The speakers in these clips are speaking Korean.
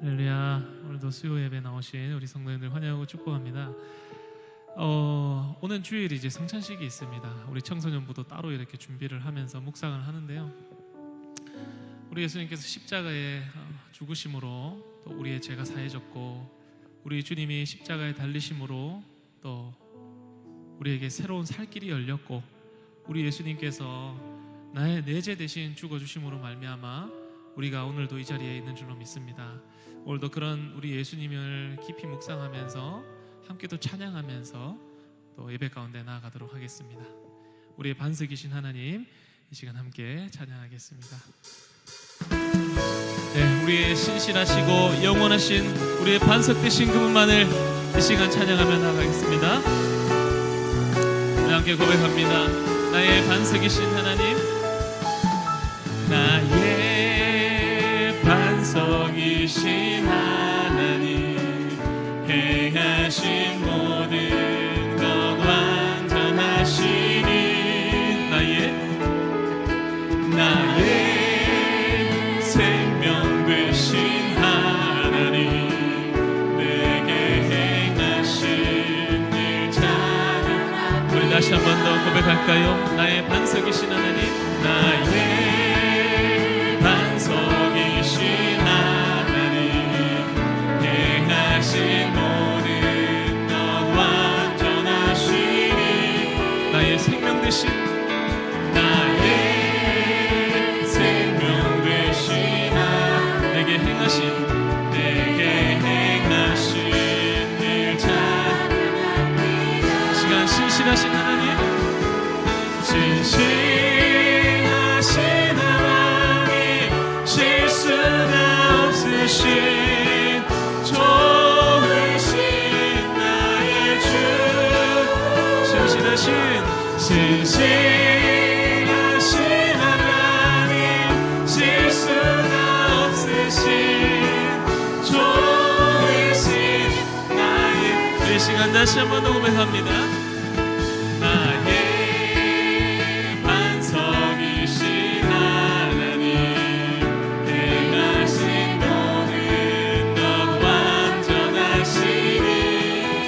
할렐루야. 오늘도 수요 예배 나오신 우리 성도님들 환영하고 축복합니다. 오늘 주일 이제 성찬식이 있습니다. 우리 청소년부도 따로 이렇게 준비를 하면서 묵상을 하는데요. 우리 예수님께서 십자가에 죽으심으로 또 우리의 죄가 사해졌고, 우리 주님이 십자가에 달리심으로 또 우리에게 새로운 살 길이 열렸고, 우리 예수님께서 나의 내 죄 대신 죽어주심으로 말미암아 우리가 오늘도 이 자리에 있는 줄로 믿습니다. 오늘도 그런 우리 예수님을 깊이 묵상하면서 함께 또 찬양하면서 또 예배 가운데 나아가도록 하겠습니다. 우리의 반석이신 하나님, 이 시간 함께 찬양하겠습니다. 네, 우리의 신실하시고 영원하신 우리의 반석 되신 그분만을 이 시간 찬양하며 나아가겠습니다. 우리 함께 고백합니다. 나의 반석이신 하나님, 나의 반석이신 하나님, 행하신 모든 것 완전하시니 나의 생명 되신 하나님, 내게 행하신 일 찬양합니다. 우리 다시 한 번 더 고백할까요? 나의 반석이신 하나님, 나의 반석이신 하나님, 행하신 모든 것 완전하시니 나의 생명 되신 내게 행하신 일 찬양합니다. 시간 신실하신 하나님, 신실하신 하나님, 실수가 없으신 좋으신 나의 주, 신실하신 하나님, 실수가 없으신 좋으신 나의, 이 시간 다시 한 번 더 고백합니다. 나의 반석이신 하나님, 행하신 모든 것 완전하시니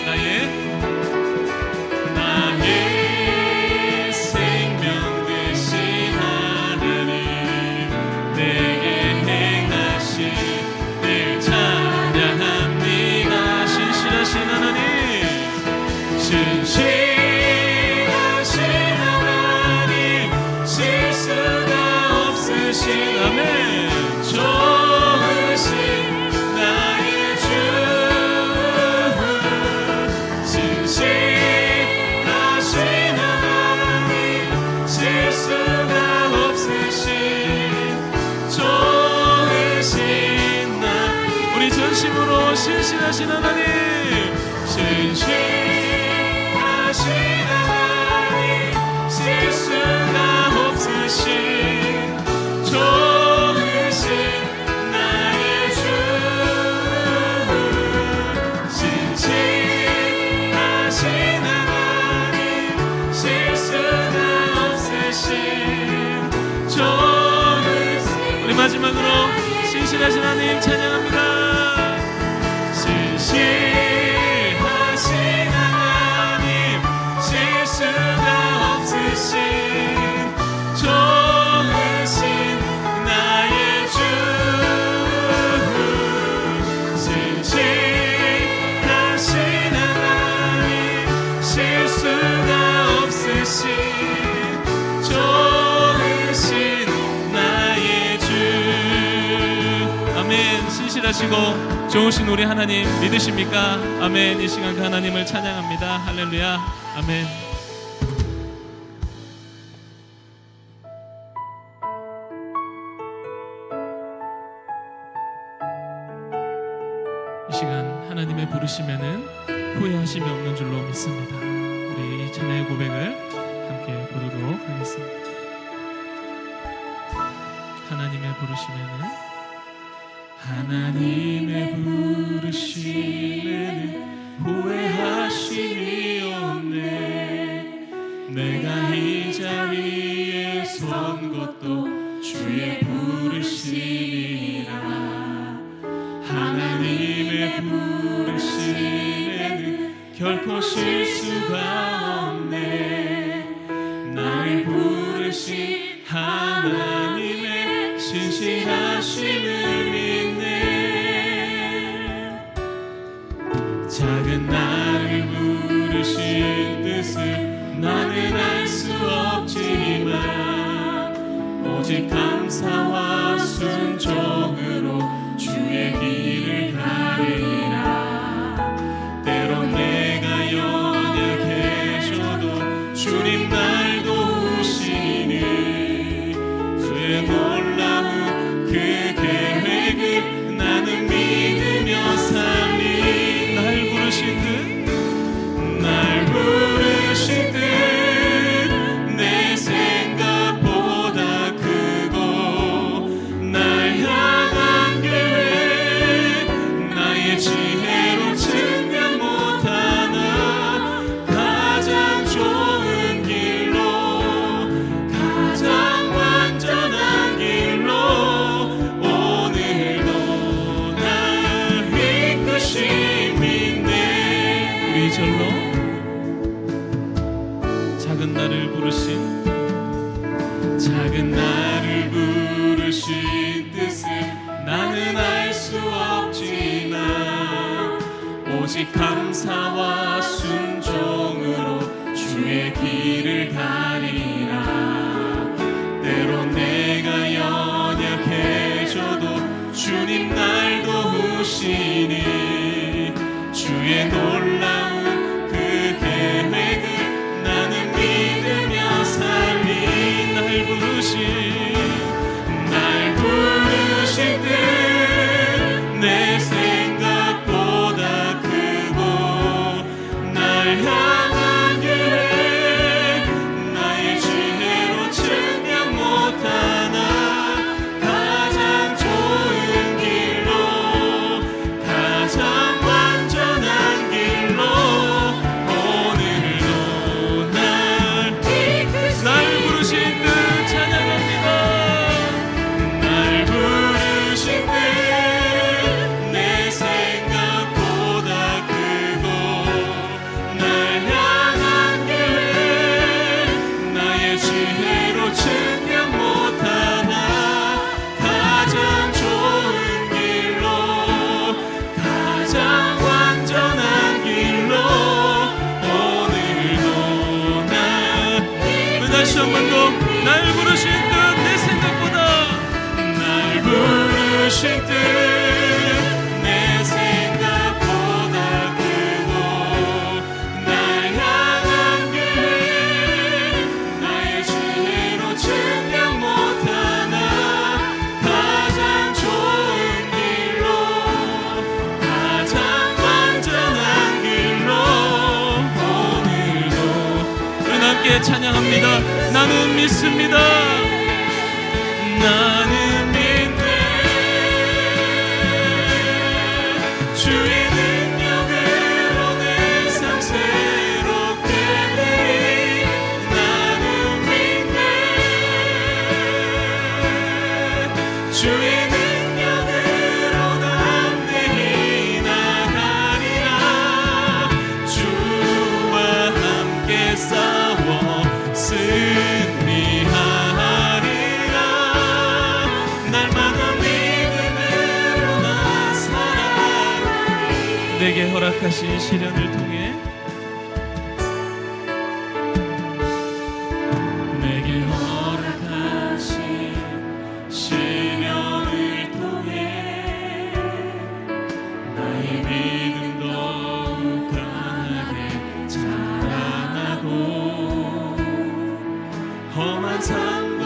나의 생명 되신 하나님, 내게 행하신 일 찬양합니다. 신실하신 하나님, 신실하신 하나님, 실수가 없으신 아멘, 좋으신 나의 주, 신실하신 하나님, 실수가 없으신 좋으신 나, 우리 전심으로 신실하신 하나님, 신실하신 하나님, 실수가 없으신 좋으신 나의 주, 신실하신 하나님, 실수가 없으신 좋으신, 우리 마지막으로 신실하신 하나님 찬양합니다. 신실하신 하나님, 실수가 없으신 좋으신 나의 주, 신실하신 하나님, 실수가 없으신 좋으신 나의 주. 아멘. 신실하시고 좋으신 우리 하나님 믿으십니까? 아멘. 이 시간 그 하나님을 찬양합니다. 할렐루야. 아멘. 이 시간 하나님의 부르시면은 후회하심이 없는 줄로 믿습니다. 우리 이 찬양의 고백을 함께 부르도록 하겠습니다. 하나님의 부르시면은, 하나님의 부르심에는 후회하심이 없네. 내가 이 자리에 선 것도 주의 부르심이라. 하나님 결코 실수가 없네. 나를 부르신 하나님의 신실하심을 믿네. 작은 나를 부르신 뜻을 나는 알 수 없지만 오직 감사와 순종으로 주의 길을 가리라. 때론 내가 연약해져도 주님 날 도우시니 주의 놀라운 그 계획을 나는 믿으며 살리. 날 부르신 듯 날 부르신 듯 내 생각보다 크고 날 향한 계획 나의 지혜로 증명 못하나 가장 좋은 길로 가장 완전한 길로 오늘도 날 이끄심인데. 우리 절로 작은 나를 부르신 뜻을 나는 알 수 없지만 오직 감사와 순종으로 주의 길을 가리라. 때론 내가 연약해져도 주님 날 도우시니 주의 놀라운 그 계획을 나는 믿으며 살리. 날 부르신 듯 내 생각보다 크고 날 향한 계획 나의 지혜로 증명 못하나 가장 좋은 길로 가장 완전한 길로 오늘도 날 부르신 듯 찬양합니다. 날 부르신 듯 내 생각보다 크고 날 향한 계획 나의 지혜로 증명 못하나 가장 좋은 길로 가장 완전한 길로 오늘도 다시 한 번 더 날 부르신 듯 내 생각보다 날 부르신 듯 내 생각보다 크고 날 향한 계획 나의 지혜로 증명 못하나 가장 좋은 길로 가장 완전한 길로 오늘도. 우리 함께 찬양합니다. 나는 믿습니다. 나는 믿네. 주의 능력으로 내 삶 새롭게 되리. 나는 믿네. 주의 능력으로 담대히 나가리라. 주와 함께 싸워 승리하리라. 날마다 믿음으로 나 살아가리. 내게 허락하신 시련을 통해 내게 허락하신 시련을 통해 나의 믿음 더욱 강하게 자라나고 험한 산과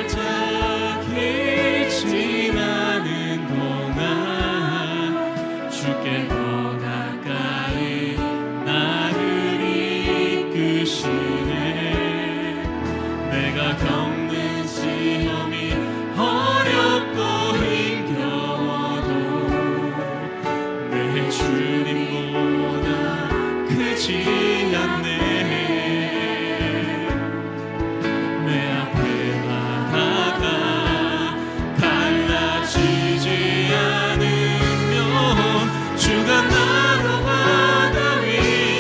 골짜기 지나는 동안 주께 더 가까이 나를 이끄시네. 내가 겪는 시험이 어렵고 힘겨워도 내 주님보다 크지 않네. 내 앞에 바다가 갈라지지 않으면 주가 나로 바다 위에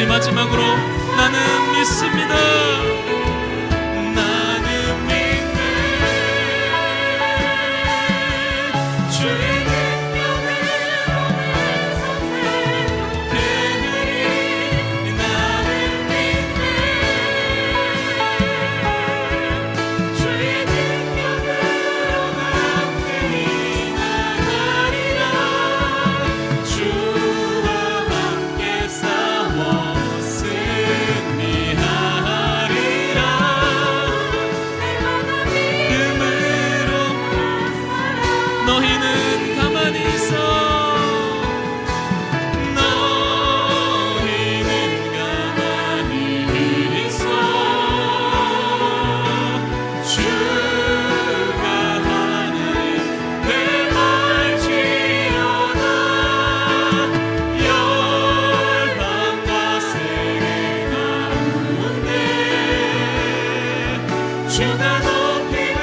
우리 마지막으로 나는 믿습니다. 나는 믿네 주의 너희는 가만히 있어. 너희는 가만히 있어 주가 하나님 되말지어다 열방과 세계 가운데 주가 높임을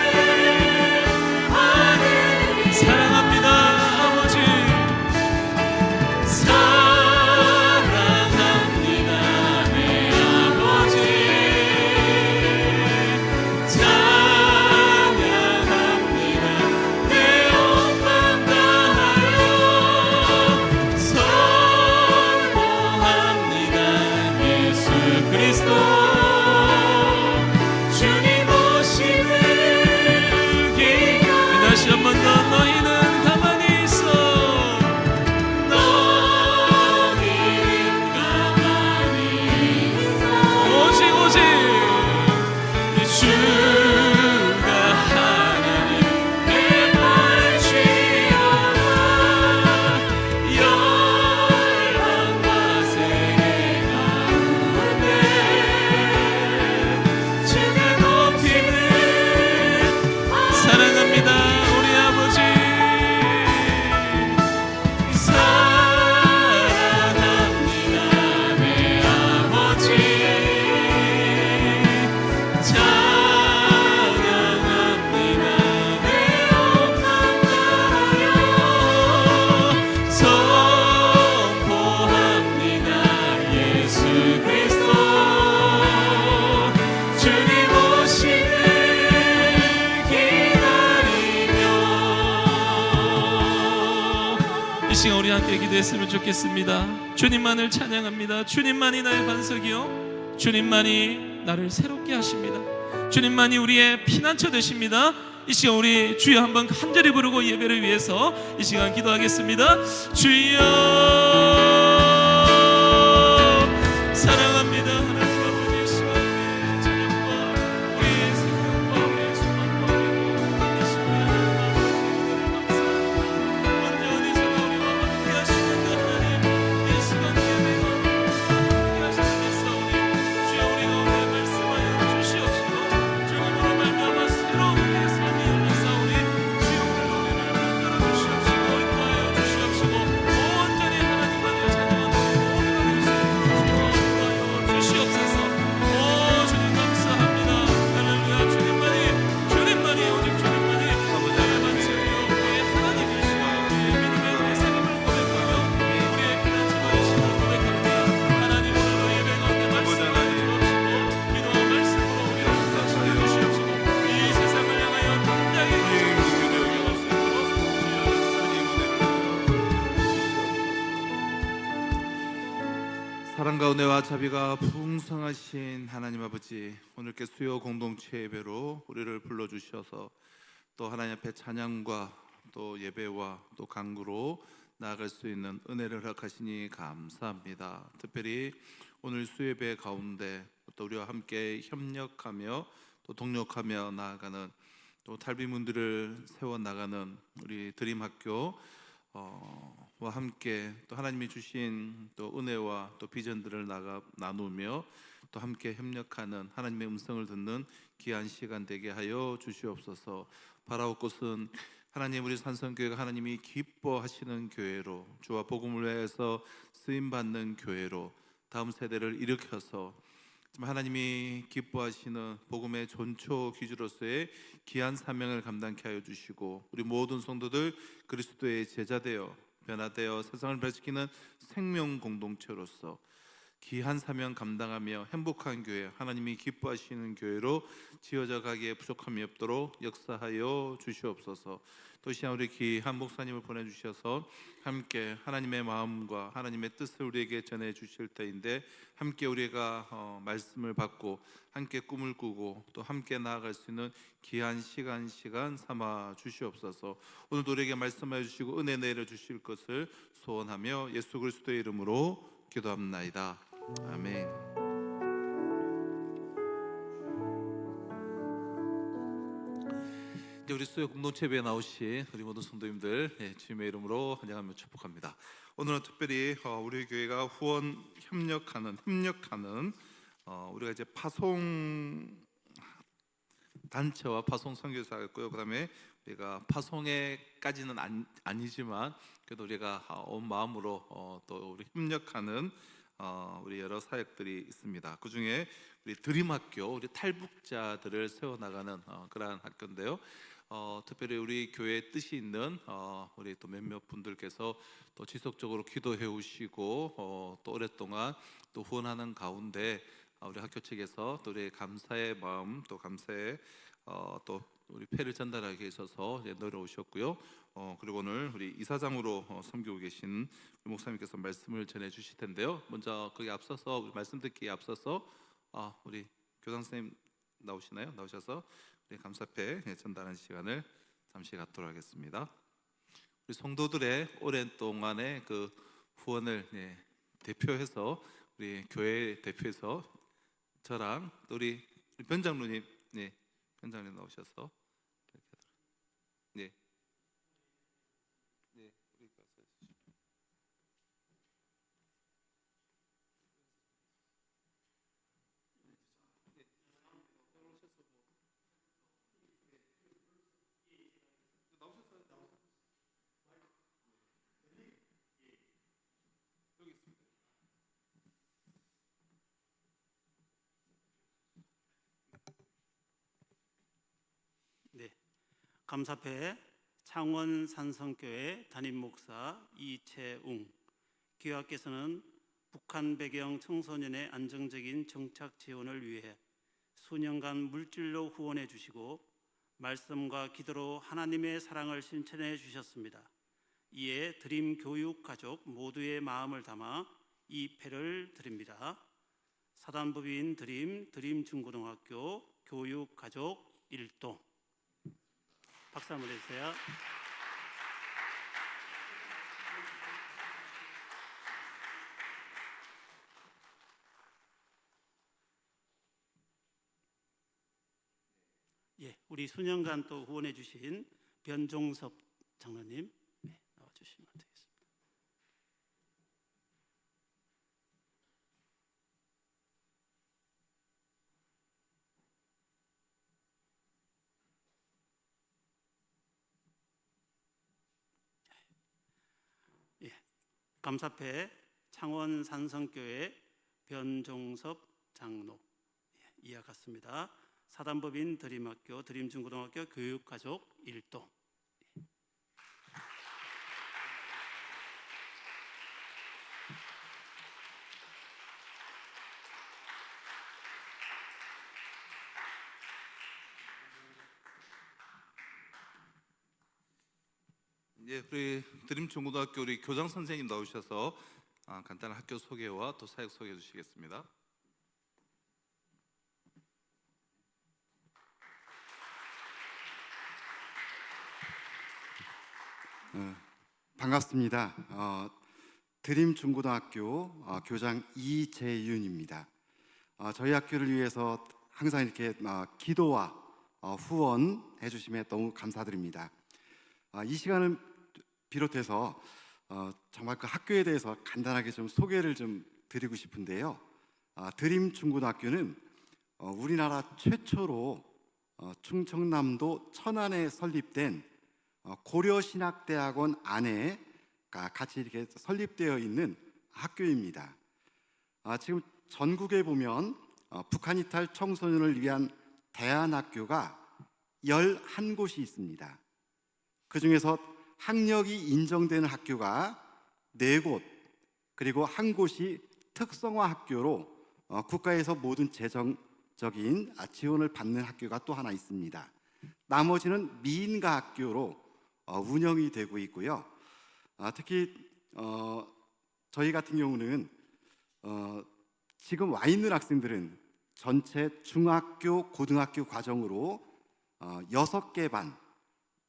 사랑합니다 아버지. 사랑합니다 내 아버지 찬양합니다 내 온 맘 다하여 선포합니다 예수 그리스도 주님 오시는 길 다시 한 번 더 너희는 가만히 있어. 너희는 가만히 오직 오직 주가 하나님 되말지어다 열방과 세계 가운데 주가 높임을 사랑합니다 우리 아버지. 사랑합니다 내 아버지 찬양합니다 내 온 맘 다하여 선포합니다 예수 그리스도 주님 오시는 기다리며 이 시간 우리 함께 기도했으면 좋겠습니다. 주님만을 찬양합니다. 주님만이 나의 반석이요 주님만이 나를 새롭게 하십니다. 주님만이 우리의 피난처 되십니다. 이 시간 우리 주여 한번 간절히 부르고 예배를 위해서 이 시간 기도하겠습니다. 주여 사랑합니다. 하나님 아버지 이 시간 우리의 자녀과 우리의 생명과 우리의 소망과 우리의 이 시간 온전히 서가 우리와 함께 하시는 하나님 이 시간 예배가 함께 하시면서 우리 주여 우리 가운데 말씀하여 주시옵시고 주님으로 말미암아 새로운 우리의 삶이 열려서 우리 주여 우리 노래를 만들어 주시옵시고 인도하여 주시옵시고 온전히 하나님만을 찬양하는 모든 예수님으로 주시옵소서. 오 주님 감사합니다. 할렐루야. 주님만이 오직 주님만이 나의 반석이요 우리의 하나님이시고 우리의 믿음의 우리 삶을 고백하며 우리의 피난처가 되시는 고백합니다. 하나님으로 예배 가운데 말씀하여 주옵시고 기도와 말씀으로 우리를 인도하여 주시옵시고 이 세상을 향하여 당장에 사랑과 은혜와 자비가 풍성하신 하나님 아버지, 오늘께 수요 공동체 예배로 우리를 불러주셔서 또 하나님 앞에 찬양과 또 예배와 또 간구로 나아갈 수 있는 은혜를 허락하시니 감사합니다. 특별히 오늘 수예배 가운데 또 우리와 함께 협력하며 또 동력하며 나아가는 또 탈비문들을 세워나가는 우리 드림학교 와 함께 또 하나님이 주신 또 은혜와 또 비전들을 나누며 또 함께 협력하는 하나님의 음성을 듣는 귀한 시간 되게 하여 주시옵소서. 바라올 것은 하나님 우리 산성교회가 하나님이 기뻐하시는 교회로 주와 복음을 위해서 쓰임받는 교회로 다음 세대를 일으켜서 하나님이 기뻐하시는 복음의 전초 기주로서의 귀한 사명을 감당케 하여 주시고 우리 모든 성도들 그리스도의 제자되어 변화되어 세상을 변화시키는 생명 공동체로서 귀한 사명 감당하며 행복한 교회, 하나님이 기뻐하시는 교회로 지어져 가기에 부족함이 없도록 역사하여 주시옵소서. 또 시간 우리 귀한 목사님을 보내주셔서 함께 하나님의 마음과 하나님의 뜻을 우리에게 전해 주실 때인데, 함께 우리가 말씀을 받고 함께 꿈을 꾸고 또 함께 나아갈 수 있는 귀한 시간 삼아 주시옵소서. 오늘도 우리에게 말씀하여 주시고 은혜 내려 주실 것을 소원하며 예수 그리스도의 이름으로 기도합나이다. 아멘. 이제 우리 수요 공동체배에 나오신 우리 모든 성도님들, 주님의 이름으로 환영하며 축복합니다. 오늘은 특별히 우리 교회가 후원 협력하는 우리가 이제 파송 단체와 파송 선교사가 있고요. 그다음에 우리가 파송에까지는 아니지만 그래도 우리가 온 마음으로 또 우리 협력하는 우리 여러 사역들이 있습니다. 그 중에 우리 드림학교, 우리 탈북자들을 세워나가는 그러한 학교인데요. 특별히 우리 교회에 뜻이 있는 우리 또 몇몇 분들께서 또 지속적으로 기도해 오시고 또 오랫동안 또 후원하는 가운데 우리 학교 측에서 또 우리 감사의 마음, 또 감사의 또 우리 패를 전달하기 위해서 내려오셨고요. 그리고 오늘 우리 이사장으로 섬기고 계신 우리 목사님께서 말씀을 전해 주실 텐데요. 먼저 거기 앞서서 말씀 듣기에 앞서서 우리 교장 선생님 나오셔서 우리 감사패 전달하는 시간을 잠시 갖도록 하겠습니다. 우리 성도들의 오랜 동안의 그 후원을 대표해서 우리 교회 대표해서 저랑 또 우리 변장로님, 변장로님 나오셔서 감사패 창원 산성교회 담임 목사 이채웅. 교회께서는 북한 배경 청소년의 안정적인 정착 지원을 위해 수년간 물질로 후원해 주시고 말씀과 기도로 하나님의 사랑을 실천해 주셨습니다. 이에 드림 교육 가족 모두의 마음을 담아 이 패를 드립니다. 사단법인 드림 중고등학교 교육 가족 1동. 박수 한번 해주세요. 우리 수년간 또 후원해 주신 변종섭 장로님 나와주시면 되겠습니다. 감사패 창원 산성교회 변종섭 장로 이와 같습니다. 사단법인 드림학교 드림중고등학교 교육가족 1동. 우리 드림중고등학교 우리 교장 선생님 나오셔서 간단한 학교 소개와 또 사역 소개해 주시겠습니다. 반갑습니다. 드림중고등학교 교장 이재윤입니다. 저희 학교를 위해서 항상 이렇게 기도와 후원해 주심에 너무 감사드립니다. 이 시간을 비롯해서 정말 그 학교에 대해서 간단하게 좀 소개를 좀 드리고 싶은데요. 드림중고등학교는 우리나라 최초로 충청남도 천안에 설립된 고려신학대학원 안에 같이 이렇게 설립되어 있는 학교입니다. 지금 전국에 보면 북한 이탈 청소년을 위한 대안학교가 11곳이 있습니다. 그 중에서 학력이 인정되는 학교가 4곳, 그리고 한 곳이 특성화 학교로 국가에서 모든 재정적인 지원을 받는 학교가 또 하나 있습니다. 나머지는 미인가 학교로 운영이 되고 있고요. 특히 저희 같은 경우는 지금 와 있는 학생들은 전체 중학교, 고등학교 과정으로 6개 반,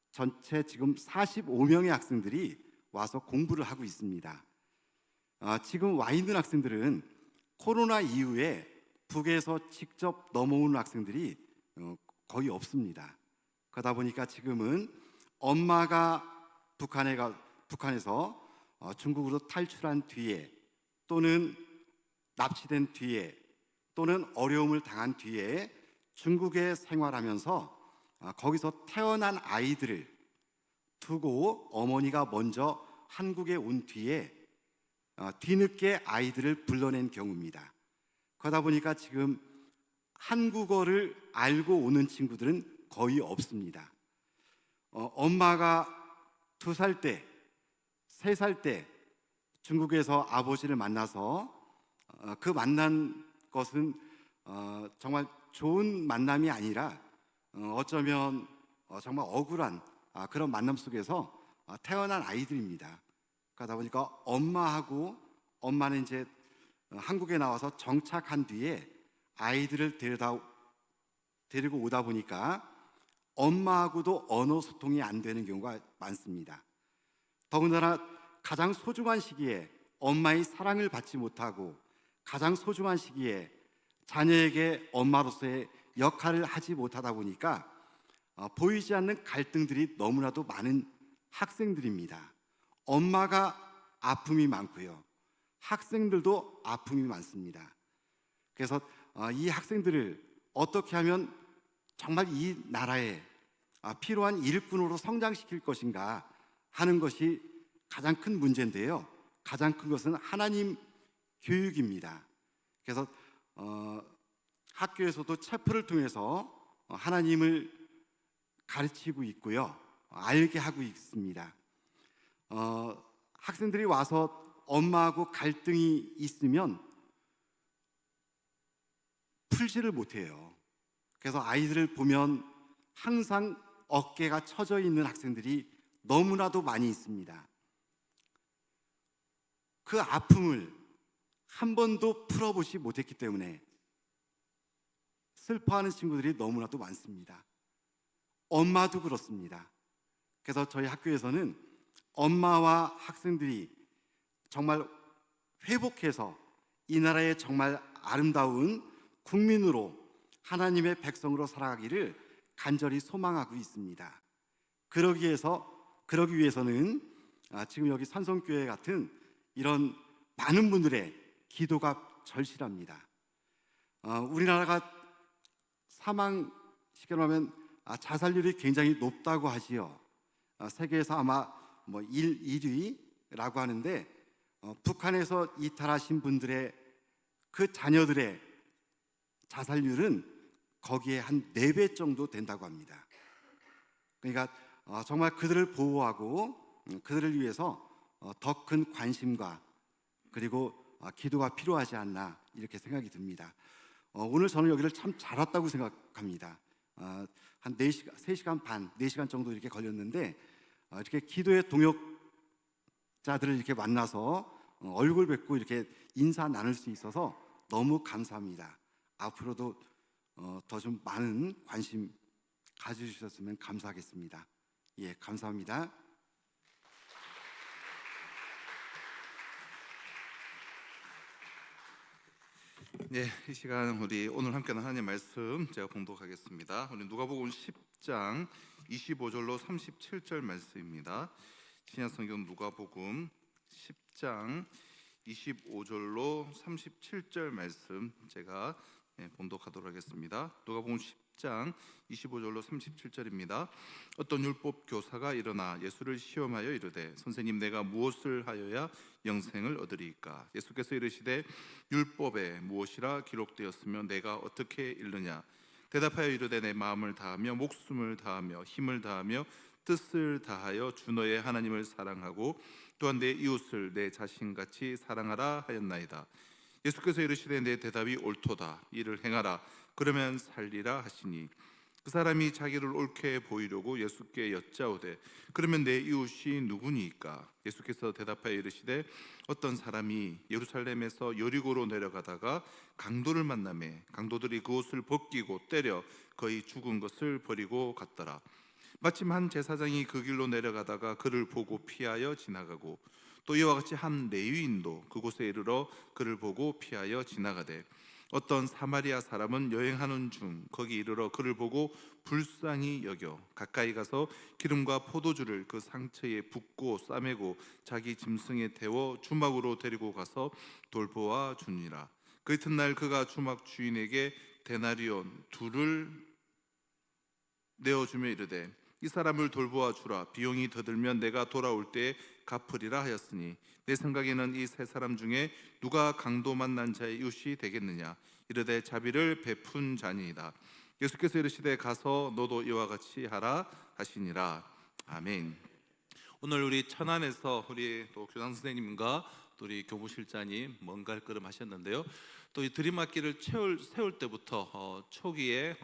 전체 지금 45명의 학생들이 와서 공부를 하고 있습니다. 지금 와 있는 학생들은 코로나 이후에 북에서 직접 넘어오는 학생들이 거의 없습니다. 그러다 보니까 지금은 엄마가 북한에서 중국으로 탈출한 뒤에 또는 납치된 뒤에 또는 어려움을 당한 뒤에 중국에 생활하면서 거기서 태어난 아이들을 두고 어머니가 먼저 한국에 온 뒤에 뒤늦게 아이들을 불러낸 경우입니다. 그러다 보니까 지금 한국어를 알고 오는 친구들은 거의 없습니다. 엄마가 2살 때, 3살 때 중국에서 아버지를 만나서 그 만난 것은 정말 좋은 만남이 아니라 어쩌면 정말 억울한 그런 만남 속에서 태어난 아이들입니다. 그러다 보니까 엄마는 이제 한국에 나와서 정착한 뒤에 아이들을 데리고 오다 보니까 엄마하고도 언어 소통이 안 되는 경우가 많습니다. 더군다나 가장 소중한 시기에 엄마의 사랑을 받지 못하고 가장 소중한 시기에 자녀에게 엄마로서의 역할을 하지 못하다 보니까 보이지 않는 갈등들이 너무나도 많은 학생들입니다. 엄마가 아픔이 많고요. 학생들도 아픔이 많습니다. 그래서 이 학생들을 어떻게 하면 정말 이 나라에 필요한 일꾼으로 성장시킬 것인가 하는 것이 가장 큰 문제인데요. 가장 큰 것은 하나님 교육입니다. 그래서 학교에서도 체프를 통해서 하나님을 가르치고 있고요. 알게 하고 있습니다. 학생들이 와서 엄마하고 갈등이 있으면 풀지를 못해요. 그래서 아이들을 보면 항상 어깨가 처져 있는 학생들이 너무나도 많이 있습니다. 그 아픔을 한 번도 풀어보지 못했기 때문에 슬퍼하는 친구들이 너무나도 많습니다. 엄마도 그렇습니다. 그래서 저희 학교에서는 엄마와 학생들이 정말 회복해서 이 나라의 정말 아름다운 국민으로 하나님의 백성으로 살아가기를 간절히 소망하고 있습니다. 그러기 위해서는 지금 여기 산성교회 같은 이런 많은 분들의 기도가 절실합니다. 우리나라가 사망시켜로 하면 자살률이 굉장히 높다고 하지요. 세계에서 아마 1위라고 하는데 북한에서 이탈하신 분들의 그 자녀들의 자살률은 거기에 한 4배 정도 된다고 합니다. 그러니까 정말 그들을 보호하고 그들을 위해서 더 큰 관심과 그리고 기도가 필요하지 않나 이렇게 생각이 듭니다. 오늘 저는 여기를 참 잘 왔다고 생각합니다. 한 3시간 반, 4시간 정도 이렇게 걸렸는데 이렇게 기도의 동역자들을 이렇게 만나서 얼굴 뵙고 이렇게 인사 나눌 수 있어서 너무 감사합니다. 앞으로도 더 좀 많은 관심 가져주셨으면 감사하겠습니다. 예, 감사합니다. 네, 이 시간 우리 오늘 함께하는 하나님 말씀 제가 봉독하겠습니다. 우리 누가복음 10장 25절로 37절 말씀입니다. 신약성경 누가복음 10장 25절로 37절 말씀 제가 봉독하도록 하겠습니다. 누가복음 10장 25절로 37절입니다. 어떤 율법 교사가 일어나 예수를 시험하여 이르되 선생님 내가 무엇을 하여야 영생을 얻으리이까? 예수께서 이르시되 율법에 무엇이라 기록되었으며 내가 어떻게 읽느냐? 대답하여 이르되 내 마음을 다하며 목숨을 다하며 힘을 다하며 뜻을 다하여 주 너의 하나님을 사랑하고 또한 내 이웃을 내 자신같이 사랑하라 하였나이다. 예수께서 이르시되 내 대답이 옳도다. 이를 행하라. 그러면 살리라 하시니 그 사람이 자기를 옳게 보이려고 예수께 여짜오되 그러면 내 이웃이 누구니이까? 예수께서 대답하여 이르시되 어떤 사람이 예루살렘에서 여리고로 내려가다가 강도를 만나매 강도들이 그 옷을 벗기고 때려 거의 죽은 것을 버리고 갔더라. 마침 한 제사장이 그 길로 내려가다가 그를 보고 피하여 지나가고 또 이와 같이 한 레위인도 그곳에 이르러 그를 보고 피하여 지나가되 어떤 사마리아 사람은 여행하는 중 거기 이르러 그를 보고 불쌍히 여겨 가까이 가서 기름과 포도주를 그 상처에 붓고 싸매고 자기 짐승에 태워 주막으로 데리고 가서 돌보아 주니라. 그 이튿날 그가 주막 주인에게 데나리온 2를 내어주며 이르되 이 사람을 돌보아 주라. 비용이 더 들면 내가 돌아올 때에 갚으리라 하였으니 내 생각에는 이 세 사람 중에 누가 강도 만난 자의 이웃이 되겠느냐? 이르되 자비를 베푼 자니이다. 예수께서 이르시되 가서 너도 이와 같이 하라 하시니라. 아멘. 오늘 우리 천안에서 우리 또 교장 선생님과 또 우리 교무실장님 먼 발걸음 하셨는데요. 또 이 드림학기를 세울 때부터 초기에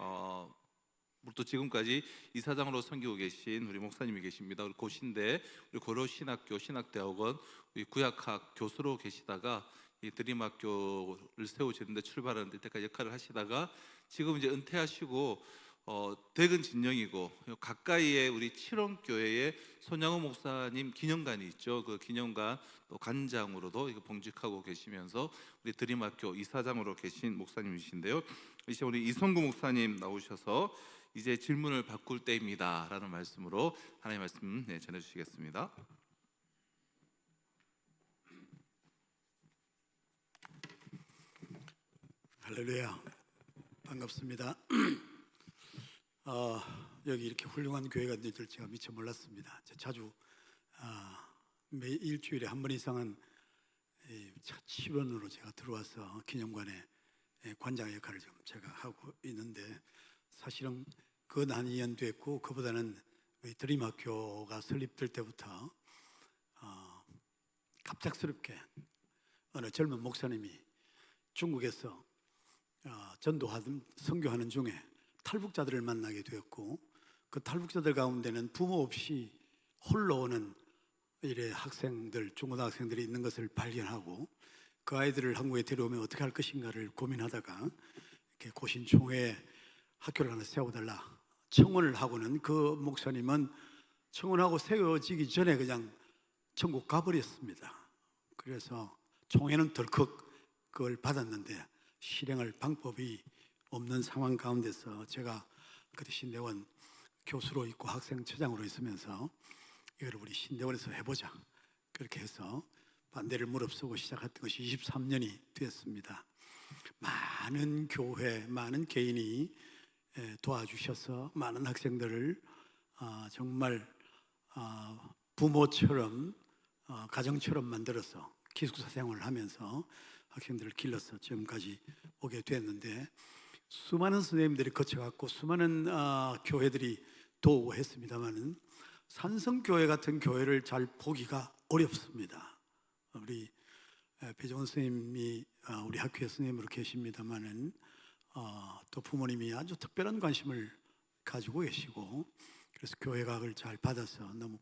또 지금까지 이사장으로 섬기고 계신 우리 목사님이 계십니다. 우리 고신대 우리 고려신학교 신학대학원 우리 구약학 교수로 계시다가 이 드림학교를 세우시는데 출발하는 때까지 역할을 하시다가 지금 이제 은퇴하시고 댁은 진영이고 가까이에 우리 칠원교회에 손양호 목사님 기념관이 있죠. 그 기념관 또 관장으로도 봉직하고 계시면서 우리 드림학교 이사장으로 계신 목사님이신데요. 이제 우리 이성구 목사님 나오셔서 이제 질문을 바꿀 때입니다 라는 말씀으로 하나님의 말씀 전해주시겠습니다. 할렐루야, 반갑습니다. 여기 이렇게 훌륭한 교회가 있는 줄 제가 미처 몰랐습니다. 자주 매 일주일에 한 번 이상은 치원으로 제가 들어와서 기념관에 관장 역할을 좀 제가 하고 있는데 사실은 그 난 2년 됐고 그보다는 드림학교가 설립될 때부터 갑작스럽게 어느 젊은 목사님이 중국에서 전도하던 선교하는 중에 탈북자들을 만나게 되었고 그 탈북자들 가운데는 부모 없이 홀로 오는 이래 학생들, 중고등학생들이 있는 것을 발견하고 그 아이들을 한국에 데려오면 어떻게 할 것인가를 고민하다가 이렇게 고신총회에 학교를 하나 세워달라 청원을 하고는 그 목사님은 청원하고 세워지기 전에 그냥 천국 가버렸습니다. 그래서 총회는 덜컥 그걸 받았는데 실행할 방법이 없는 상황 가운데서 제가 그때 신대원 교수로 있고 학생처장으로 있으면서 이걸 우리 신대원에서 해보자 그렇게 해서 반대를 무릅쓰고 시작했던 것이 23년이 되었습니다. 많은 교회, 많은 개인이 도와주셔서 많은 학생들을 정말 부모처럼 가정처럼 만들어서 기숙사 생활을 하면서 학생들을 길러서 지금까지 오게 됐는데 수많은 선생님들이 거쳐갔고 수많은 교회들이 도우고 했습니다마는 산성교회 같은 교회를 잘 보기가 어렵습니다. 우리 배정원 선생님이 우리 학교의 선생님으로 계십니다마는 또 부모님이 아주 특별한 관심을 가지고 계시고 그래서 교회각을 잘 받아서 너무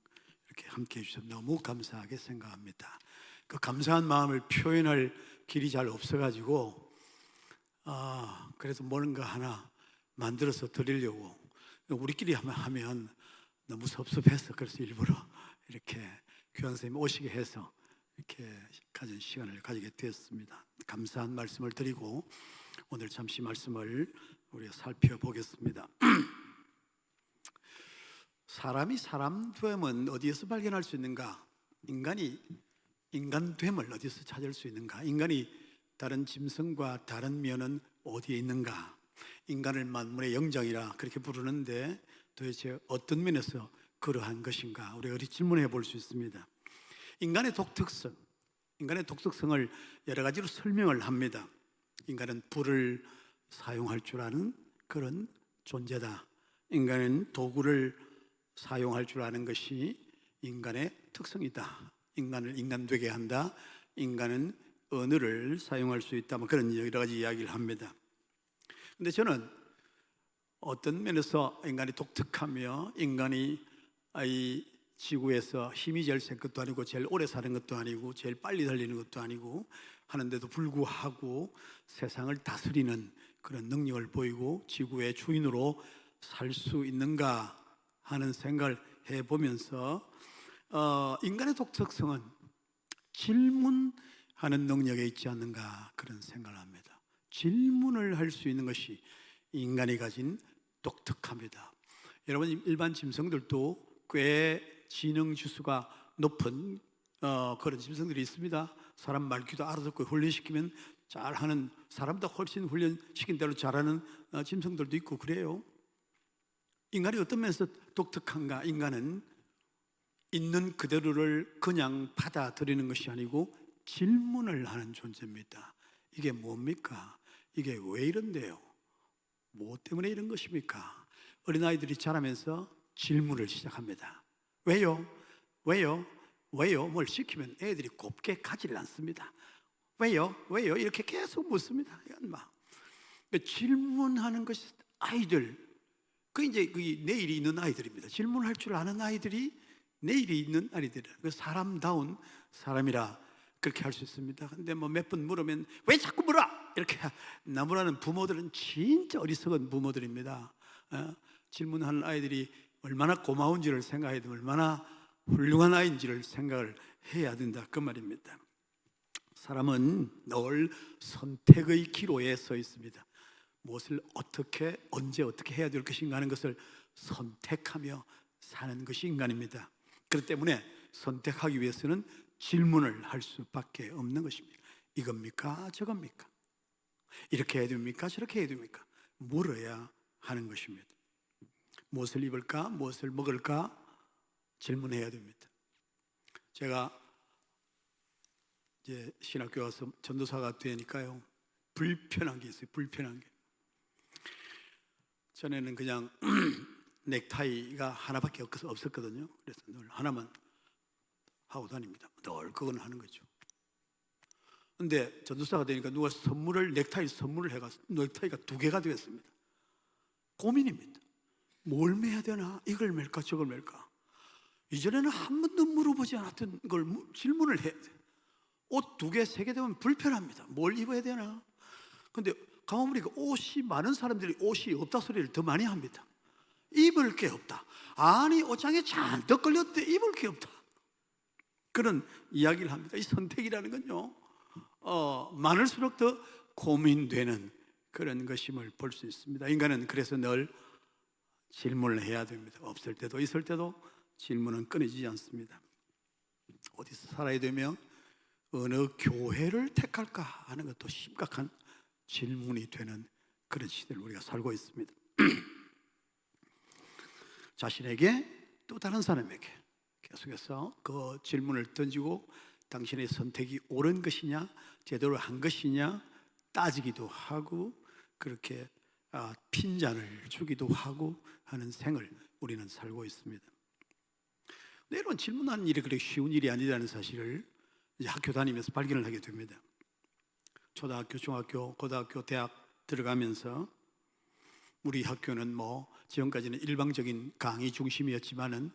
이렇게 함께 해주셔서 너무 감사하게 생각합니다. 그 감사한 마음을 표현할 길이 잘 없어가지고 그래서 뭔가 하나 만들어서 드리려고 우리끼리 하면 너무 섭섭해서 그래서 일부러 이렇게 교장 선생님 오시게 해서 이렇게 가진 시간을 가지게 되었습니다. 감사한 말씀을 드리고 오늘 잠시 말씀을 우리가 살펴보겠습니다. 사람이 사람됨은 어디에서 발견할 수 있는가? 인간이 인간됨을 어디서 찾을 수 있는가? 인간이 다른 짐승과 다른 면은 어디에 있는가? 인간을 만물의 영장이라 그렇게 부르는데 도대체 어떤 면에서 그러한 것인가? 우리가 질문해 볼 수 있습니다. 인간의 독특성을 여러 가지로 설명을 합니다. 인간은 불을 사용할 줄 아는 그런 존재다. 인간은 도구를 사용할 줄 아는 것이 인간의 특성이다. 인간을 인간 되게 한다. 인간은 언어를 사용할 수 있다, 뭐 그런 여러 가지 이야기를 합니다. 근데 저는 어떤 면에서 인간이 독특하며 인간이 이 지구에서 힘이 제일 센 것도 아니고 제일 오래 사는 것도 아니고 제일 빨리 달리는 것도 아니고 하는데도 불구하고 세상을 다스리는 그런 능력을 보이고 지구의 주인으로 살 수 있는가 하는 생각을 해보면서 인간의 독특성은 질문하는 능력에 있지 않는가 그런 생각을 합니다. 질문을 할 수 있는 것이 인간이 가진 독특합니다. 여러분, 일반 짐승들도 꽤 지능 지수가 높은 그런 짐승들이 있습니다. 사람 말귀도 알아듣고 훈련시키면 잘하는, 사람보다 훨씬 훈련시킨 대로 잘하는 짐승들도 있고 그래요. 인간이 어떤 면에서 독특한가? 인간은 있는 그대로를 그냥 받아들이는 것이 아니고 질문을 하는 존재입니다. 이게 뭡니까? 이게 왜 이런데요? 뭐 때문에 이런 것입니까? 어린아이들이 자라면서 질문을 시작합니다. 왜요? 왜요? 왜요? 뭘 시키면 애들이 곱게 가지를 않습니다. 왜요? 왜요? 이렇게 계속 묻습니다. 이건 막 질문하는 것이 아이들, 그 이제 내일이 있는 아이들입니다. 질문할 줄 아는 아이들이 내일이 있는 아이들이에요. 그 사람다운 사람이라 그렇게 할 수 있습니다. 근데 뭐 몇 번 물으면 왜 자꾸 물어? 이렇게 나무라는 부모들은 진짜 어리석은 부모들입니다. 질문하는 아이들이 얼마나 고마운지를 생각해야 되고 얼마나 훌륭한 아이인지를 생각을 해야 된다 그 말입니다. 사람은 늘 선택의 기로에 서 있습니다. 무엇을 어떻게 언제 어떻게 해야 될 것인가 하는 것을 선택하며 사는 것이 인간입니다. 그렇기 때문에 선택하기 위해서는 질문을 할 수밖에 없는 것입니다. 이겁니까? 저겁니까? 이렇게 해야 됩니까? 저렇게 해야 됩니까? 물어야 하는 것입니다. 무엇을 입을까? 무엇을 먹을까? 질문해야 됩니다. 제가 이제 신학교 가서 전도사가 되니까요, 불편한 게 있어요. 불편한 게. 전에는 그냥 넥타이가 하나밖에 없었거든요. 그래서 늘 하나만 하고 다닙니다. 늘 그건 하는 거죠. 근데 전도사가 되니까 누가 넥타이 선물을 해가지고 넥타이가 2개가 되었습니다. 고민입니다. 뭘 매야 되나? 이걸 맬까 저걸 맬까? 이전에는 한 번도 물어보지 않았던 걸 질문을 해야 돼요. 옷 2개, 3개 되면 불편합니다. 뭘 입어야 되나? 근데 가만 보니까 옷이 많은 사람들이 옷이 없다 소리를 더 많이 합니다. 입을 게 없다. 아니, 옷장에 잔뜩 걸렸는데 입을 게 없다. 그런 이야기를 합니다. 이 선택이라는 건요, 많을수록 더 고민되는 그런 것임을 볼 수 있습니다. 인간은 그래서 늘 질문을 해야 됩니다. 없을 때도 있을 때도 질문은 끊이지 않습니다. 어디서 살아야 되며 어느 교회를 택할까 하는 것도 심각한 질문이 되는 그런 시대를 우리가 살고 있습니다. 자신에게 또 다른 사람에게 계속해서 그 질문을 던지고 당신의 선택이 옳은 것이냐 제대로 한 것이냐 따지기도 하고 그렇게 핀잔을 주기도 하고 하는 생을 우리는 살고 있습니다. 이런 질문하는 일이 그렇게 쉬운 일이 아니라는 사실을 이제 학교 다니면서 발견을 하게 됩니다. 초등학교, 중학교, 고등학교, 대학 들어가면서 우리 학교는 뭐 지금까지는 일방적인 강의 중심이었지만은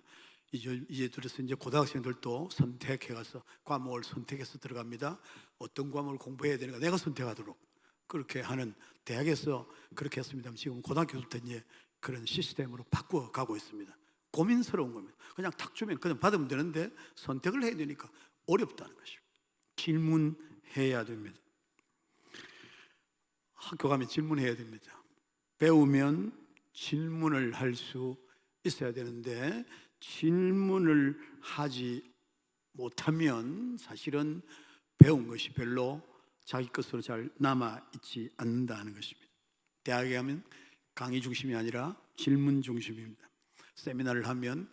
이제 들어서 이제 고등학생들도 선택해가서 과목을 선택해서 들어갑니다. 어떤 과목을 공부해야 되는가 내가 선택하도록 그렇게 하는 대학에서 그렇게 했습니다. 지금 고등학교부터 이제 그런 시스템으로 바꿔가고 있습니다. 고민스러운 겁니다. 그냥 탁 주면 그냥 받으면 되는데 선택을 해야 되니까 어렵다는 것입니다. 질문해야 됩니다. 학교 가면 질문해야 됩니다. 배우면 질문을 할 수 있어야 되는데 질문을 하지 못하면 사실은 배운 것이 별로 자기 것으로 잘 남아있지 않는다는 것입니다. 대학에 가면 강의 중심이 아니라 질문 중심입니다. 세미나를 하면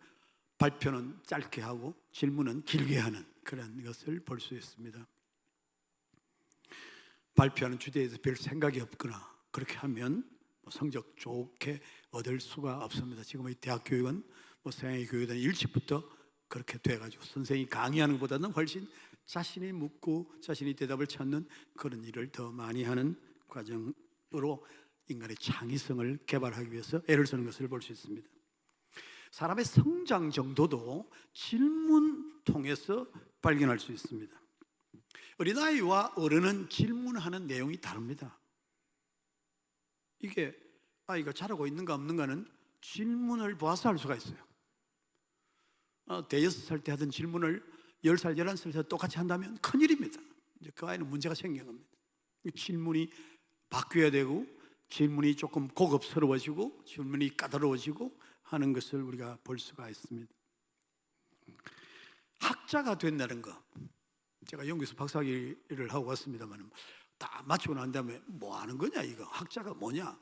발표는 짧게 하고 질문은 길게 하는 그런 것을 볼 수 있습니다. 발표하는 주제에 대해서 별 생각이 없거나 그렇게 하면 성적 좋게 얻을 수가 없습니다. 지금의 대학 교육은 서양의 교육은 일찍부터 그렇게 돼가지고 선생이 강의하는 것보다는 훨씬 자신이 묻고 자신이 대답을 찾는 그런 일을 더 많이 하는 과정으로 인간의 창의성을 개발하기 위해서 애를 쓰는 것을 볼 수 있습니다. 사람의 성장 정도도 질문 통해서 발견할 수 있습니다. 어린아이와 어른은 질문하는 내용이 다릅니다. 이게 아이가 자라고 있는가 없는가는 질문을 봐서 알 수가 있어요. 대여섯 살 때 하던 질문을 10살, 11살 때 똑같이 한다면 큰일입니다. 이제 그 아이는 문제가 생긴 겁니다. 질문이 바뀌어야 되고, 질문이 조금 고급스러워지고, 질문이 까다로워지고 하는 것을 우리가 볼 수가 있습니다. 학자가 된다는 거, 제가 영국에서 박사학위를 하고 왔습니다만 다 마치고 난 다음에 뭐 하는 거냐, 이거 학자가 뭐냐,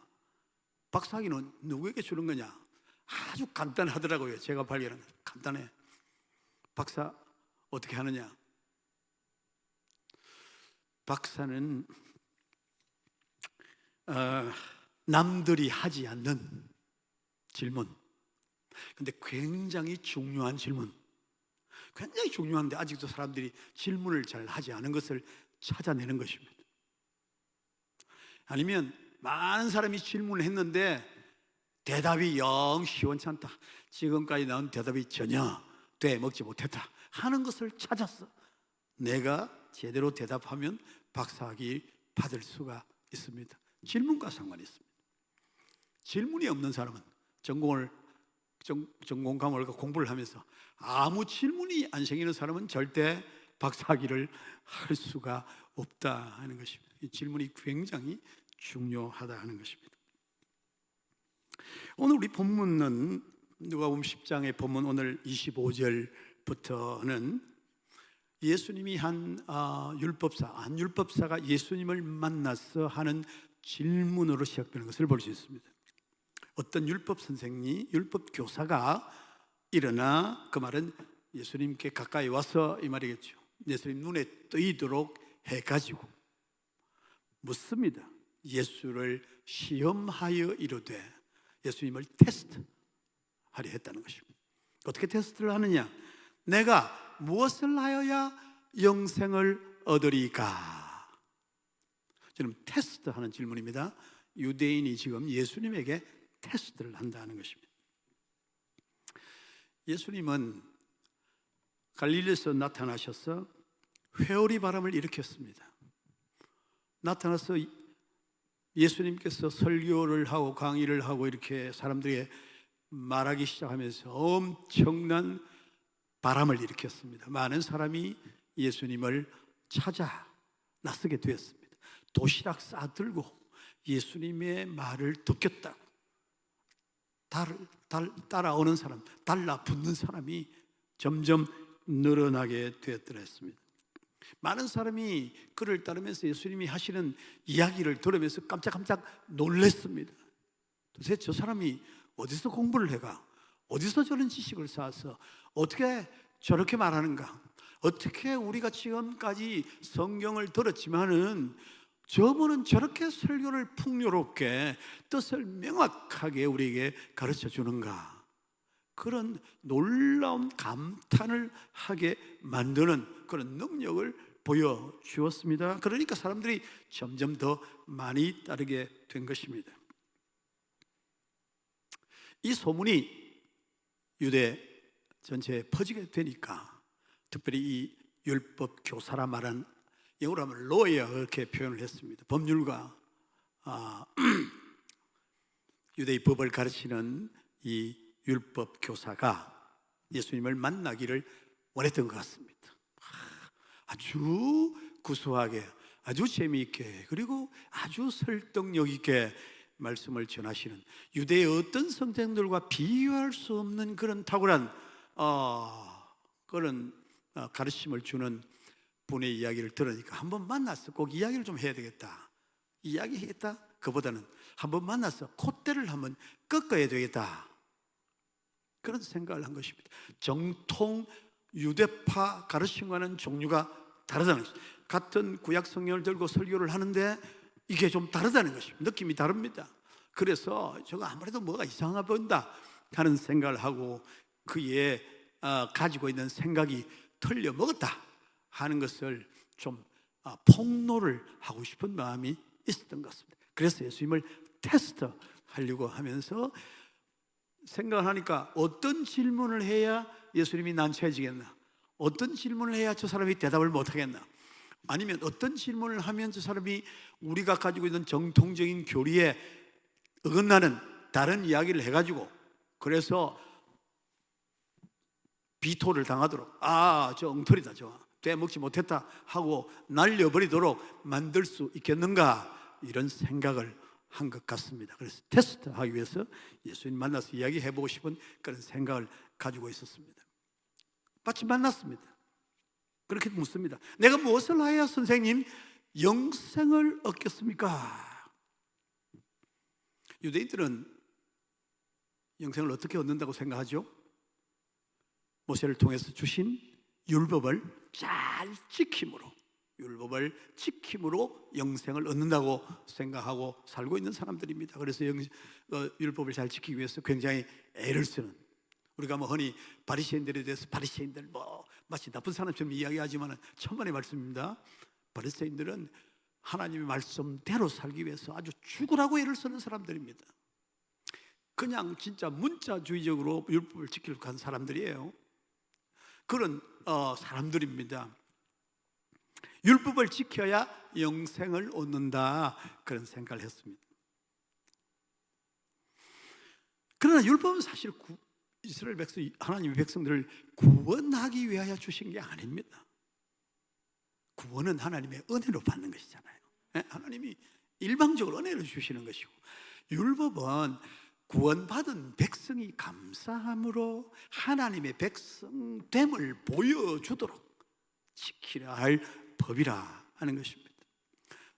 박사학위는 누구에게 주는 거냐, 아주 간단하더라고요. 제가 발견한 건 간단해. 박사 어떻게 하느냐? 박사는 남들이 하지 않는 질문, 근데 굉장히 중요한 질문, 굉장히 중요한데 아직도 사람들이 질문을 잘 하지 않은 것을 찾아내는 것입니다. 아니면 많은 사람이 질문을 했는데 대답이 영 시원찮다, 지금까지 나온 대답이 전혀 되먹지 못했다 하는 것을 찾았어. 내가 제대로 대답하면 박사학위 받을 수가 있습니다. 질문과 상관이 있습니다. 질문이 없는 사람은 전공 과목을 공부를 하면서 아무 질문이 안 생기는 사람은 절대 박사학위를 할 수가 없다 하는 것입니다. 이 질문이 굉장히 중요하다 하는 것입니다. 오늘 우리 본문은 누가복음 10장의 본문 오늘 25절부터는 예수님이 한 율법사가 예수님을 만나서 하는 질문으로 시작되는 것을 볼 수 있습니다. 어떤 율법 선생이, 율법 교사가 일어나, 그 말은 예수님께 가까이 와서 이 말이겠죠. 예수님 눈에 뜨이도록 해가지고 묻습니다. 예수를 시험하여 이르되, 예수님을 테스트하려 했다는 것입니다. 어떻게 테스트를 하느냐? 내가 무엇을 하여야 영생을 얻으리까? 지금 테스트하는 질문입니다. 유대인이 지금 예수님에게 테스트를 한다는 것입니다. 예수님은 갈릴리에서 나타나셔서 회오리 바람을 일으켰습니다. 나타나서 예수님께서 설교를 하고 강의를 하고 이렇게 사람들에게 말하기 시작하면서 엄청난 바람을 일으켰습니다. 많은 사람이 예수님을 찾아 나서게 되었습니다. 도시락 싸들고 예수님의 말을 듣겠다, 따라오는 사람, 달라붙는 사람이 점점 늘어나게 되었더랬습니다. 많은 사람이 그를 따르면서 예수님이 하시는 이야기를 들으면서 깜짝깜짝 놀랐습니다. 도대체 저 사람이 어디서 공부를 해가, 어디서 저런 지식을 쌓아서 어떻게 저렇게 말하는가, 어떻게 우리가 지금까지 성경을 들었지만은 저분은 저렇게 설교를 풍요롭게 뜻을 명확하게 우리에게 가르쳐 주는가, 그런 놀라운 감탄을 하게 만드는 그런 능력을 보여주었습니다. 그러니까 사람들이 점점 더 많이 따르게 된 것입니다. 이 소문이 유대 전체에 퍼지게 되니까, 특별히 이 율법 교사라 말한, 영어로 하면 lawyer 그렇게 표현을 했습니다. 법률가, 유대의 법을 가르치는 이 율법 교사가 예수님을 만나기를 원했던 것 같습니다. 아주 구수하게, 아주 재미있게, 그리고 아주 설득력 있게 말씀을 전하시는, 유대의 어떤 선생들과 비교할 수 없는 그런 탁월한 그런 가르침을 주는 분의 이야기를 들으니까 한번 만나서 꼭 이야기를 좀 해야 되겠다, 이야기하겠다, 그보다는 한번 만나서 콧대를 한번 꺾어야 되겠다, 그런 생각을 한 것입니다. 정통 유대파 가르침과는 종류가 다르다는 것입니다. 같은 구약 성경을 들고 설교를 하는데 이게 좀 다르다는 것입니다. 느낌이 다릅니다. 그래서 제가 아무래도 뭐가 이상하 보인다 하는 생각을 하고, 그의 가지고 있는 생각이 틀려 먹었다 하는 것을 좀 폭로를 하고 싶은 마음이 있었던 것 같습니다. 그래서 예수님을 테스트하려고 하면서 생각을 하니까 어떤 질문을 해야 예수님이 난처해지겠나? 어떤 질문을 해야 저 사람이 대답을 못하겠나? 아니면 어떤 질문을 하면 저 사람이 우리가 가지고 있는 정통적인 교리에 어긋나는 다른 이야기를 해가지고 그래서 비토를 당하도록 저 엉터리다 저 떼먹지 못했다 하고 날려버리도록 만들 수 있겠는가 이런 생각을 한 것 같습니다. 그래서 테스트하기 위해서 예수님 만나서 이야기해보고 싶은 그런 생각을 가지고 있었습니다. 마치 만났습니다. 그렇게 묻습니다. 내가 무엇을 하여야 선생님 영생을 얻겠습니까? 유대인들은 영생을 어떻게 얻는다고 생각하죠? 모세를 통해서 주신 율법을 잘 지킴으로 영생을 얻는다고 생각하고 살고 있는 사람들입니다. 그래서 율법을 잘 지키기 위해서 굉장히 애를 쓰는, 우리가 흔히 바리새인들에 대해서 바리새인들 마치 나쁜 사람처럼 이야기하지만 천만의 말씀입니다. 바리새인들은 하나님의 말씀대로 살기 위해서 아주 죽으라고 애를 쓰는 사람들입니다. 그냥 진짜 문자주의적으로 율법을 지키려고 한 사람들이에요. 그런 사람들입니다. 율법을 지켜야 영생을 얻는다 그런 생각을 했습니다. 그러나 율법은 사실 이스라엘 백성, 하나님의 백성들을 구원하기 위하여 주신 게 아닙니다. 구원은 하나님의 은혜로 받는 것이잖아요. 하나님이 일방적으로 은혜를 주시는 것이고, 율법은 구원받은 백성이 감사함으로 하나님의 백성됨을 보여주도록 지키려 할 법이라 하는 것입니다.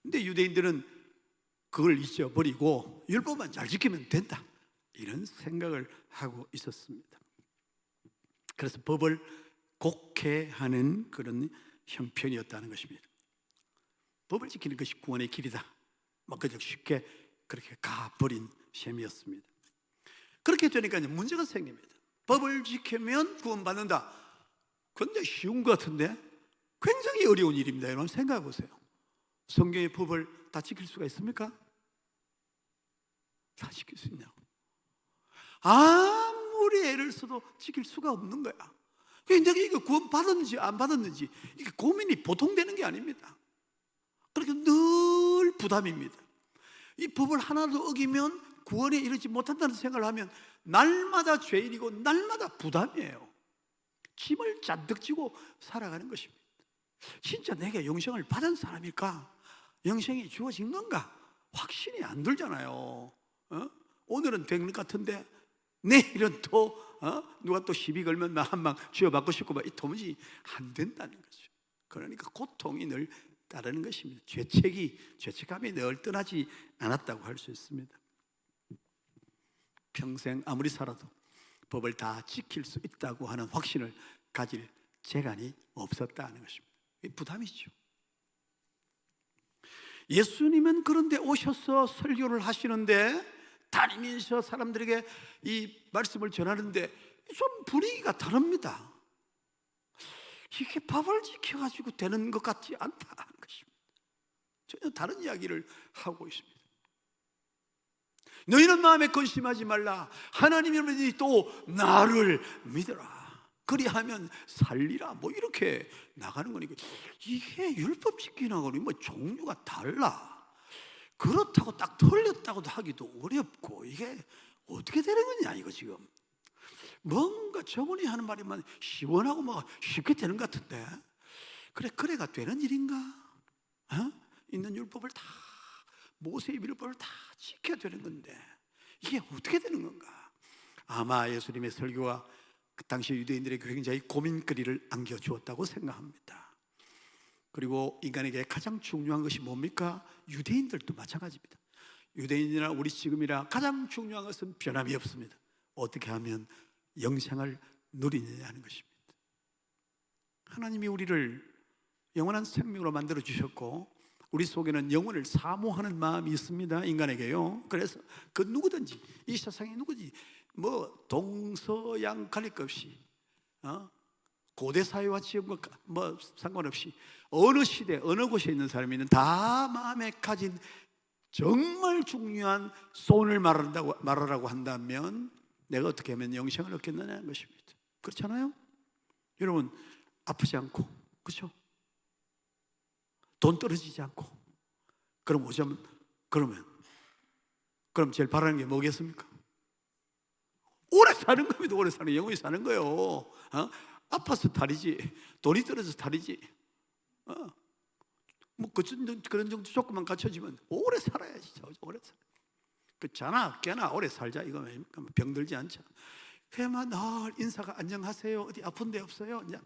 근데 유대인들은 그걸 잊어버리고 율법만 잘 지키면 된다 이런 생각을 하고 있었습니다. 그래서 법을 곡해하는 그런 형편이었다는 것입니다. 법을 지키는 것이 구원의 길이다, 그저 쉽게 그렇게 가버린 셈이었습니다. 그렇게 되니까 문제가 생깁니다. 법을 지키면 구원받는다. 굉장히 쉬운 것 같은데 굉장히 어려운 일입니다. 여러분 생각해 보세요. 성경의 법을 다 지킬 수가 있습니까? 다 지킬 수 있냐고. 아무리 애를 써도 지킬 수가 없는 거야. 내가 이거 구원 받았는지 안 받았는지 이게 고민이 보통 되는 게 아닙니다. 그렇게 늘 부담입니다. 이 법을 하나도 어기면 구원에 이르지 못한다는 생각을 하면 날마다 죄인이고 날마다 부담이에요. 짐을 잔뜩 지고 살아가는 것입니다. 진짜 내가 영생을 받은 사람일까? 영생이 주어진 건가? 확신이 안 들잖아요. 오늘은 된 것 같은데 내일은 또 누가 또 시비 걸면 나 한 방 쥐어받고 싶고 이 도무지 안 된다는 거죠. 그러니까 고통이 늘 따르는 것입니다. 죄책감이 늘 떠나지 않았다고 할 수 있습니다. 평생 아무리 살아도 법을 다 지킬 수 있다고 하는 확신을 가질 재간이 없었다는 것입니다. 부담이죠. 예수님은 그런데 오셔서 설교를 하시는데 다니면서 사람들에게 이 말씀을 전하는데 좀 분위기가 다릅니다. 이게 법을 지켜가지고 되는 것 같지 않다는 것입니다. 전혀 다른 이야기를 하고 있습니다. 너희는 마음에 근심하지 말라. 하나님을 믿으니 또 나를 믿어라. 그리하면 살리라. 이렇게 나가는 거니까 이게 율법 지키는거는 종류가 달라. 그렇다고 딱 틀렸다고도 하기도 어렵고 이게 어떻게 되는 거냐 이거 지금. 뭔가 저분이 하는 말이만 시원하고 쉽게 되는 것 같은데 그래가 되는 일인가? 있는 율법을 다 모세의 율법을 다 지켜야 되는 건데 이게 어떻게 되는 건가? 아마 예수님의 설교가 그 당시 유대인들에게 굉장히 고민거리를 안겨주었다고 생각합니다. 그리고 인간에게 가장 중요한 것이 뭡니까? 유대인들도 마찬가지입니다. 유대인이나 우리 지금이나 가장 중요한 것은 변함이 없습니다. 어떻게 하면 영생을 누리느냐 하는 것입니다. 하나님이 우리를 영원한 생명으로 만들어 주셨고 우리 속에는 영혼을 사모하는 마음이 있습니다. 인간에게요. 그래서 그 누구든지 이 세상에 누구든지 동서양 가릴 것 없이 고대 사회와 지금과 뭐 상관없이 어느 시대 어느 곳에 있는 사람이든 다 마음에 가진 정말 중요한 소원을 말하라고 한다면 내가 어떻게 하면 영생을 얻겠느냐는 것입니다. 그렇잖아요? 여러분, 아프지 않고, 그렇죠? 돈 떨어지지 않고, 그럼 제일 바라는 게 뭐겠습니까? 오래 사는 겁니다. 오래 사는, 영원히 사는 거예요. 아파서 탈이지, 돈이 떨어져서 탈이지. 뭐 그런 정도 조건만 갖춰지면 오래 살아야지. 오래 살아. 그 자나 깨나 오래 살자 이거 아닙니까? 병들지 않자. 그야만 늘 인사가 안녕하세요. 어디 아픈 데 없어요? 이제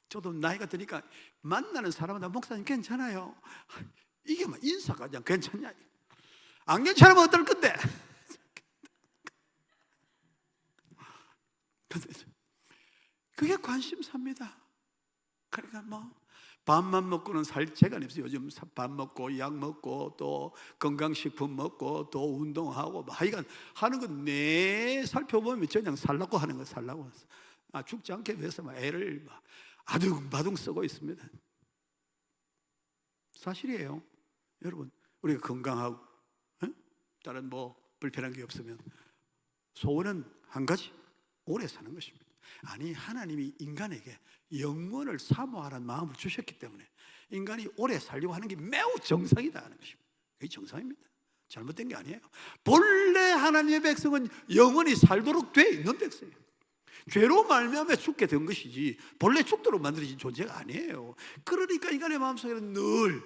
저도 나이가 드니까 만나는 사람마다 목사님 괜찮아요. 이게 막 인사가 그냥 괜찮냐? 안 괜찮으면 어떨 건데? 그게 관심사입니다. 그러니까 뭐 밥만 먹고는 살 재간이 없어요. 요즘 밥 먹고 약 먹고 또 건강식품 먹고 또 운동하고 뭐 하여간 하는 건 내 살펴보면 그냥 살라고 하는 거 살라고. 죽지 않게 위해서 막 애를 막 아둥바둥 쓰고 있습니다. 사실이에요. 여러분, 우리가 건강하고 다른 뭐 불편한 게 없으면 소원은 한 가지, 오래 사는 것입니다. 아니, 하나님이 인간에게 영원을 사모하라는 마음을 주셨기 때문에 인간이 오래 살려고 하는 게 매우 정상이다 하는 것입니다. 그게 정상입니다. 잘못된 게 아니에요. 본래 하나님의 백성은 영원히 살도록 돼 있는 백성이에요. 죄로 말미암아 죽게 된 것이지 본래 죽도록 만들어진 존재가 아니에요. 그러니까 인간의 마음속에는 늘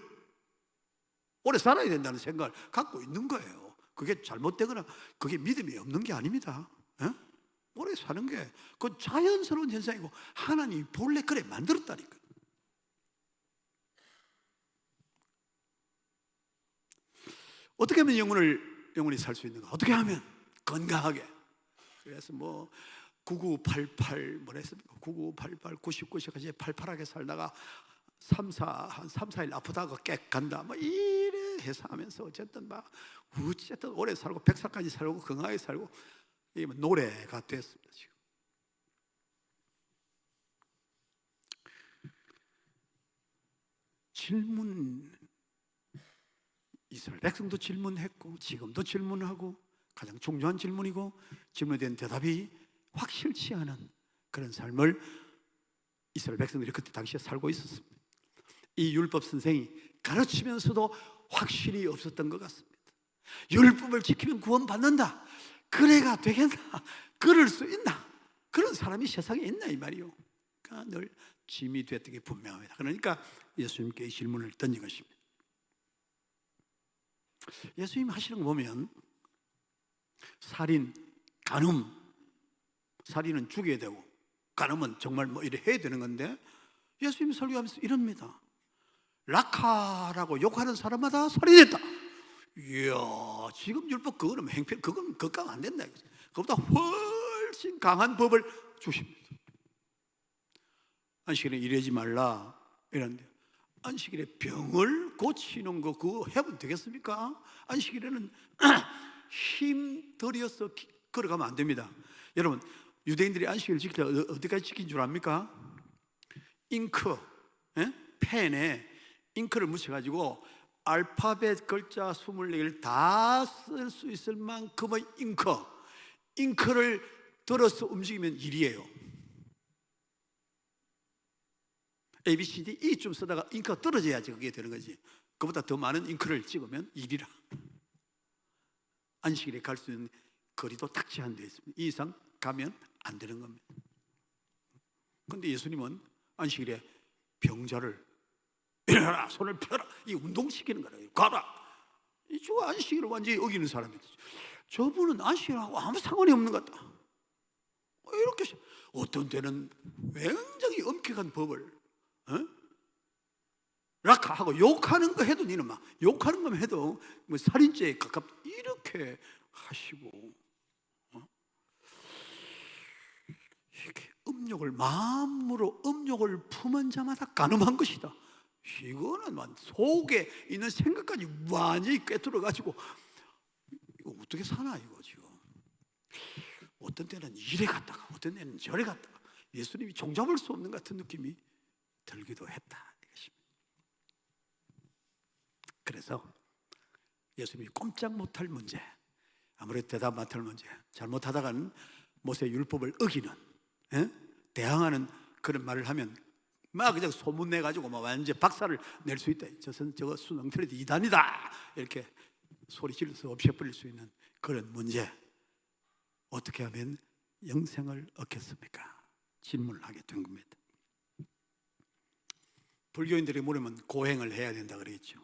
오래 살아야 된다는 생각을 갖고 있는 거예요. 그게 잘못되거나 그게 믿음이 없는 게 아닙니다. 오래 사는 게 그 자연스러운 현상이고 하나님이 본래 그래 만들었다니까. 어떻게 하면 영원히 살 수 있는가? 어떻게 하면 건강하게? 그래서 뭐 9988 뭐라 했습니까? 9988 99시까지 팔팔하게 살다가 한 3, 4일 아프다가 꽥 간다 뭐 이래 해서 하면서 어쨌든 오래 살고 100살까지 살고 건강하게 살고 이게 뭐 노래가 됐습니다. 지금 질문, 이스라엘 백성도 질문했고 지금도 질문하고 가장 중요한 질문이고 질문에 대한 대답이 확실치 않은 그런 삶을 이스라엘 백성들이 그때 당시에 살고 있었습니다. 이 율법 선생이 가르치면서도 확실히 없었던 것 같습니다. 율법을 지키면 구원받는다, 그래가 되겠나? 그럴 수 있나? 그런 사람이 세상에 있나 이 말이요. 그러니까 늘 짐이 됐던 게 분명합니다. 그러니까 예수님께 이 질문을 던진 것입니다. 예수님 하시는 거 보면 살인, 간음, 살인은 죽여야 되고 간음은 정말 뭐 이래 해야 되는 건데 예수님 설교하면서 이럽니다. 라카라고 욕하는 사람마다 살인했다. 이야, 지금 율법 그거는 행편, 그건 극강 안 된다. 그보다 훨씬 강한 법을 주십니다. 안식일에 일하지 말라 이런데 안식일에 병을 고치는 거 그거 해보면 되겠습니까? 안식일에는 힘 들여서 걸어가면 안 됩니다. 여러분, 유대인들이 안식일을 지킬 때 어디까지 지킨 줄 압니까? 잉크, 펜에 잉크를 묻혀가지고 알파벳 글자 24개를 다 쓸 수 있을 만큼의 잉크를 들어서 움직이면 일이에요. A, B, C, D, E쯤 쓰다가 잉크가 떨어져야지 그게 되는 거지. 그보다 더 많은 잉크를 찍으면 일이라. 안식일에 갈 수 있는 거리도 딱 제한되어 있습니다. 이 이상 가면 안 되는 겁니다. 그런데 예수님은 안식일에 병자를 일어나라, 손을 펴라, 이 운동시키는 거예요. 가라. 저 안식일을 완전히 어기는 사람이죠. 저분은 안식일하고 아무 상관이 없는 것 같다. 이렇게 어떤 때는 굉장히 엄격한 법을 락하고 욕하는 거 해도 니는 막 욕하는 거면 해도 뭐 살인죄에 가깝다 이렇게 하시고 이렇게 마음으로 음욕을 품은 자마다 간음한 것이다. 이거는 속에 있는 생각까지 완전히 꿰뚫어 가지고 이거 어떻게 사나 이거 지금. 어떤 때는 이래 갔다가 어떤 때는 저래 갔다가 예수님이 종잡을 수 없는 같은 느낌이 들기도 했다 이것입니다. 그래서 예수님이 꼼짝 못할 문제, 아무래도 대답 못할 문제, 잘못하다가는 모세 율법을 어기는, 대항하는 그런 말을 하면 막 그냥 소문 내가지고 막 완전 박살을 낼 수 있다. 저거 수능틀이 이단이다 이렇게 소리 질러서 없애버릴 수 있는 그런 문제, 어떻게 하면 영생을 얻겠습니까? 질문을 하게 된 겁니다. 불교인들이 물으면 고행을 해야 된다 그랬죠.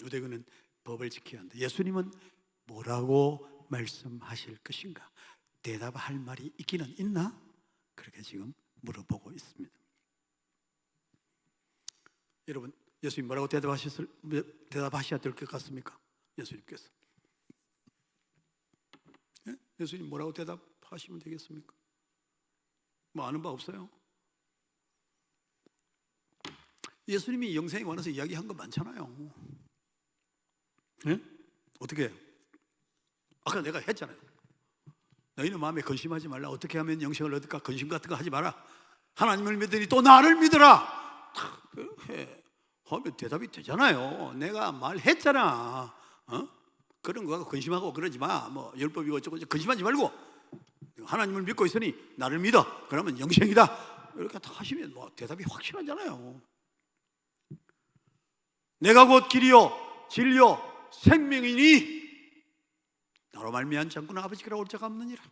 유대교는 법을 지켜야 한다. 예수님은 뭐라고 말씀하실 것인가? 대답할 말이 있기는 있나? 그렇게 지금 물어보고 있습니다. 여러분, 예수님 뭐라고 대답하셔야 될 것 같습니까? 예수님께서 예수님 뭐라고 대답하시면 되겠습니까? 뭐 아는 바 없어요? 예수님이 영생에 관해서 이야기한 거 많잖아요. 어떻게? 아까 내가 했잖아요. 너희는 마음에 근심하지 말라. 어떻게 하면 영생을 얻을까? 근심 같은 거 하지 마라. 하나님을 믿으니 또 나를 믿으라. 그렇게 하면 대답이 되잖아요. 내가 말했잖아. 그런 거 근심하고 그러지 마. 뭐 율법이고 어쩌고 근심하지 말고 하나님을 믿고 있으니 나를 믿어. 그러면 영생이다. 이렇게 다 하시면 뭐 대답이 확실하잖아요. 내가 곧 길이요 진리요 생명이니 나로 말미암지 않고는 아버지께로 올 자가 없느니라.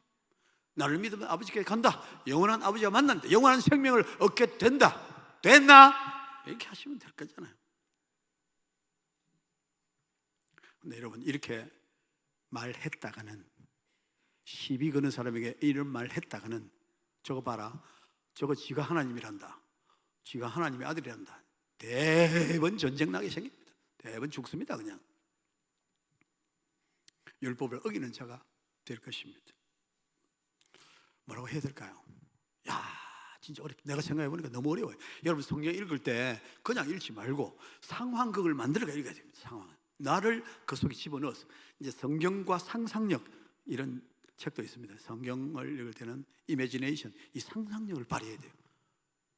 나를 믿으면 아버지께 간다. 영원한 아버지와 만난다. 영원한 생명을 얻게 된다. 됐나? 이렇게 하시면 될 거잖아요. 근데 여러분, 이렇게 말했다가는, 시비 거는 사람에게 이런 말했다가는 저거 봐라, 저거 지가 하나님이란다, 지가 하나님의 아들이란다, 대번 전쟁 나게 생깁니다. 대번 죽습니다. 그냥 율법을 어기는 자가 될 것입니다. 뭐라고 해야 될까요? 야, 진짜 어렵다. 내가 생각해 보니까 너무 어려워요. 여러분, 성경 읽을 때 그냥 읽지 말고 상황극을 만들어가 읽어야 됩니다. 상황. 나를 그 속에 집어넣어서. 이제 성경과 상상력, 이런 책도 있습니다. 성경을 읽을 때는 이미지네이션, 이 상상력을 발휘해야 돼요.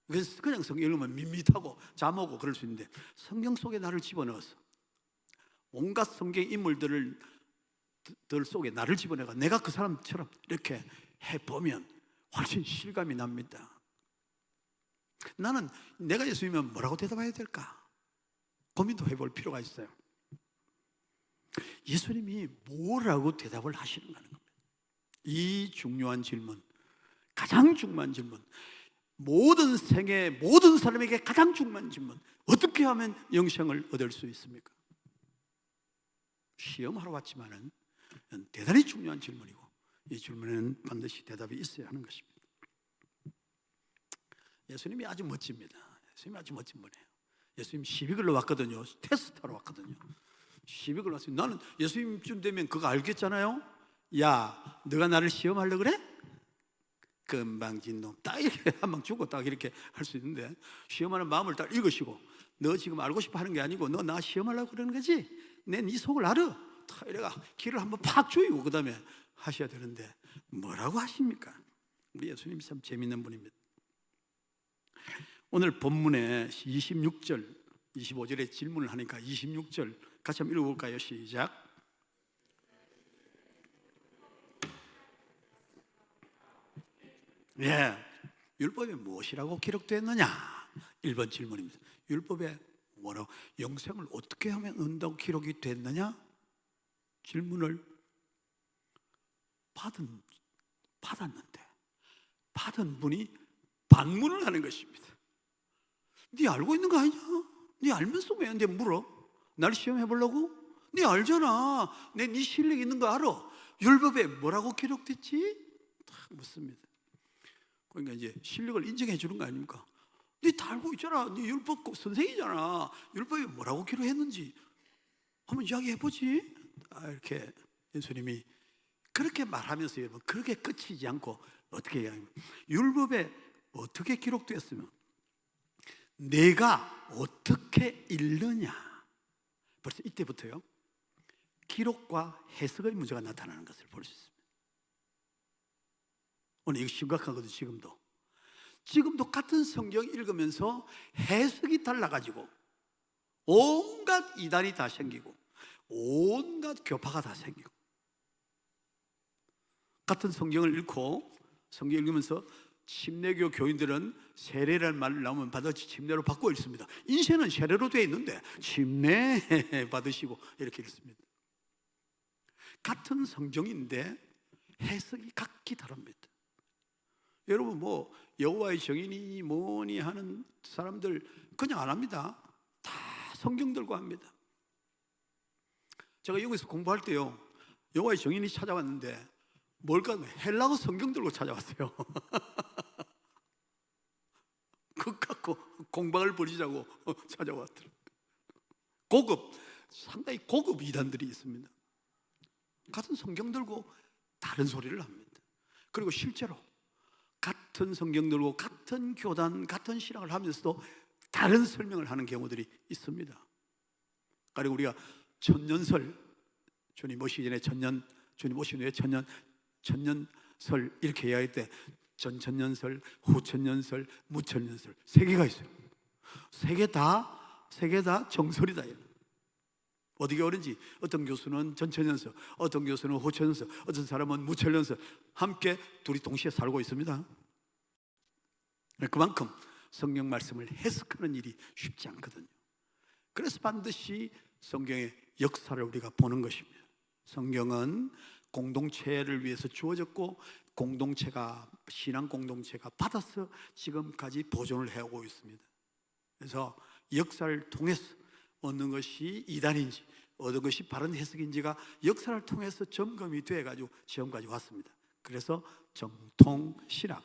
그래서 그냥 성경 읽으면 밋밋하고 잠오고 그럴 수 있는데, 성경 속에 나를 집어넣어서 온갖 성경 인물들 속에 나를 집어넣어가 내가 그 사람처럼 이렇게 해보면 훨씬 실감이 납니다. 나는 내가 예수님이면 뭐라고 대답해야 될까? 고민도 해볼 필요가 있어요. 예수님이 뭐라고 대답을 하시는가 하는 겁니다. 이 중요한 질문, 가장 중요한 질문, 모든 생애 모든 사람에게 가장 중요한 질문, 어떻게 하면 영생을 얻을 수 있습니까? 시험하러 왔지만은 대단히 중요한 질문이고, 이 질문에는 반드시 대답이 있어야 하는 것입니다. 예수님이 아주 멋집니다. 예수님이 아주 멋진 분이에요. 예수님 시비걸로 왔거든요. 테스트하러 왔거든요. 시비걸로 왔어요. 나는 예수님쯤 되면 그거 알겠잖아요. 야, 너가 나를 시험하려고 그래? 금방진 놈. 딱 이렇게 한 방 주고 딱 이렇게 할 수 있는데, 시험하는 마음을 딱 읽으시고, 너 지금 알고 싶어 하는 게 아니고 너 나 시험하려고 그러는 거지? 내 네 속을 알아. 다 이래가 길을 한번 팍 조이고 그 다음에 하셔야 되는데 뭐라고 하십니까? 우리 예수님이 참 재밌는 분입니다. 오늘 본문에 26절, 25절에 질문을 하니까 26절 같이 한번 읽어볼까요? 시작. 예, 율법에 무엇이라고 기록되었느냐? 1번 질문입니다. 율법에 뭐라고, 영생을 어떻게 하면 얻는다고 기록이 됐느냐? 질문을 받았는데 받은 분이 반문을 하는 것입니다. 네 알고 있는 거 아니냐? 네 알면서 왜 나한테 물어? 날 시험해 보려고? 네 알잖아. 네 실력 있는 거 알아. 율법에 뭐라고 기록됐지? 딱 묻습니다. 그러니까 이제 실력을 인정해 주는 거 아닙니까? 네 다 알고 있잖아. 네 율법 선생이잖아. 율법에 뭐라고 기록했는지 한번 이야기해 보지. 이렇게 예수님이 그렇게 말하면서, 여러분, 그렇게 끝이지 않고 어떻게 이야기합니까? 율법에 어떻게 기록되었으면 내가 어떻게 읽느냐, 벌써 이때부터요 기록과 해석의 문제가 나타나는 것을 볼 수 있습니다. 오늘 이거 심각하거든요. 지금도 지금도 같은 성경 읽으면서 해석이 달라가지고 온갖 이단이 다 생기고 온갖 교파가 다 생기고, 같은 성경을 읽고 성경 읽으면서 침례교 교인들은 세례라는 말을 나오면 받아치 침례로 바꾸어 읽습니다. 인쇄는 세례로 되어 있는데 침례 받으시고 이렇게 읽습니다. 같은 성경인데 해석이 각기 다릅니다. 여러분 뭐 여호와의 증인이 뭐니 하는 사람들 그냥 안 합니다. 다 성경 들고 합니다. 제가 여기서 공부할 때요, 여호와의 증인이 찾아왔는데 뭘까? 헬라어 성경 들고 찾아왔어요. 그거 갖고 공방을 벌이자고 찾아왔더라고요. 상당히 고급 이단들이 있습니다. 같은 성경 들고 다른 소리를 합니다. 그리고 실제로 같은 성경 들고 같은 교단, 같은 신앙을 하면서도 다른 설명을 하는 경우들이 있습니다. 그리고 우리가 천년설, 주님 오시기 전에 주님 오신 후에 천년설 이렇게 이야기할 때 전천년설, 후천년설, 무천년설 세 개가 있어요. 세 개 다 정설이다. 어디게 옳은지 어떤 교수는 전천년설, 어떤 교수는 후천년설, 어떤 사람은 무천년설 함께 둘이 동시에 살고 있습니다. 그만큼 성경 말씀을 해석하는 일이 쉽지 않거든요. 그래서 반드시 성경의 역사를 우리가 보는 것입니다. 성경은 공동체를 위해서 주어졌고 공동체가, 신앙 공동체가 받아서 지금까지 보존을 해오고 있습니다. 그래서 역사를 통해서 얻는 것이 이단인지 얻은 것이 바른 해석인지가 역사를 통해서 점검이 돼가지고 지금까지 왔습니다. 그래서 정통신앙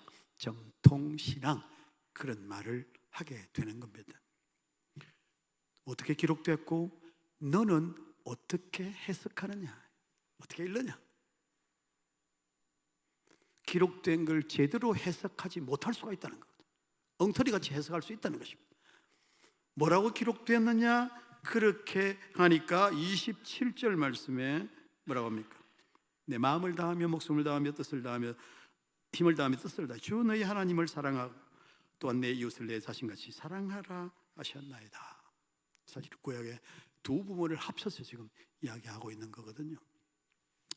그런 말을 하게 되는 겁니다. 어떻게 기록됐고 너는 어떻게 해석하느냐, 어떻게 읽느냐. 기록된 걸 제대로 해석하지 못할 수가 있다는 거거든요. 엉터리같이 해석할 수 있다는 것입니다. 뭐라고 기록됐느냐? 그렇게 하니까 27절 말씀에 뭐라고 합니까? 내 마음을 다하며 목숨을 다하며 뜻을 다하며 힘을 다하며 뜻을 다하며 주 너희 하나님을 사랑하고 또한 내 이웃을 내 자신같이 사랑하라 하셨나이다. 사실 구약의 두 부분을 합쳐서 지금 이야기하고 있는 거거든요.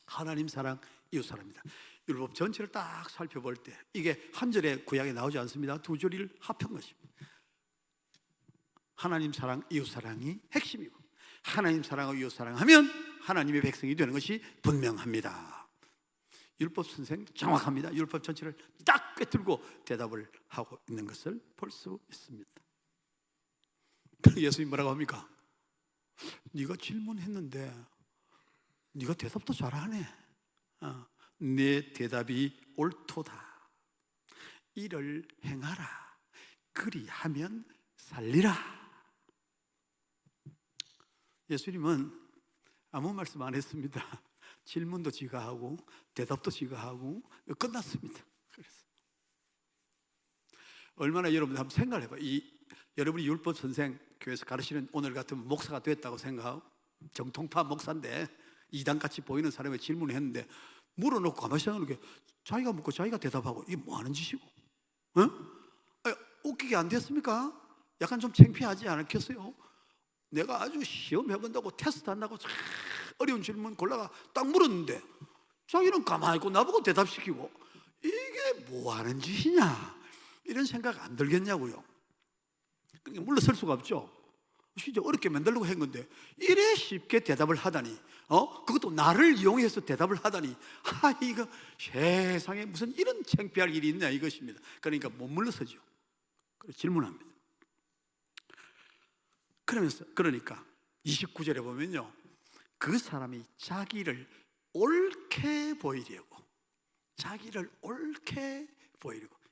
하나님 사랑, 이웃 사랑입니다. 율법 전체를 딱 살펴볼 때 이게 한 절에 구약에 나오지 않습니다. 두 절을 합한 것입니다. 하나님 사랑, 이웃 사랑이 핵심이고 하나님 사랑하고 이웃 사랑하면 하나님의 백성이 되는 것이 분명합니다. 율법 선생 정확합니다. 율법 전체를 딱 꿰뚫고 대답을 하고 있는 것을 볼 수 있습니다. 예수님 뭐라고 합니까? 네가 질문했는데 네가 대답도 잘하네. 내 대답이 옳도다. 이를 행하라. 그리하면 살리라. 예수님은 아무 말씀 안 했습니다. 질문도 지가 하고 대답도 지가 하고 끝났습니다. 그래서 얼마나 여러분 한번 생각을 해봐요. 여러분이 율법 선생 교회에서 가르치는 오늘 같은 목사가 됐다고 생각하고 정통파 목사인데 이단같이 보이는 사람이 질문을 했는데 물어놓고 가만히 생각하는 게 자기가 묻고 자기가 대답하고 이게 뭐 하는 짓이고, 웃기게 안 됐습니까? 약간 좀 창피하지 않겠어요? 내가 아주 시험 해본다고 테스트 한다고 어려운 질문 골라가 딱 물었는데 자기는 가만히 있고 나보고 대답시키고 이게 뭐 하는 짓이냐 이런 생각 안 들겠냐고요. 그러니까 물러설 수가 없죠. 진짜 어렵게 만들려고 한 건데 이래 쉽게 대답을 하다니, 그것도 나를 이용해서 대답을 하다니, 이거 세상에 무슨 이런 창피할 일이 있냐 이것입니다. 그러니까 못 물러서죠. 그래서 질문합니다. 그러니까 29절에 보면요, 그 사람이 자기를 옳게 보이려고,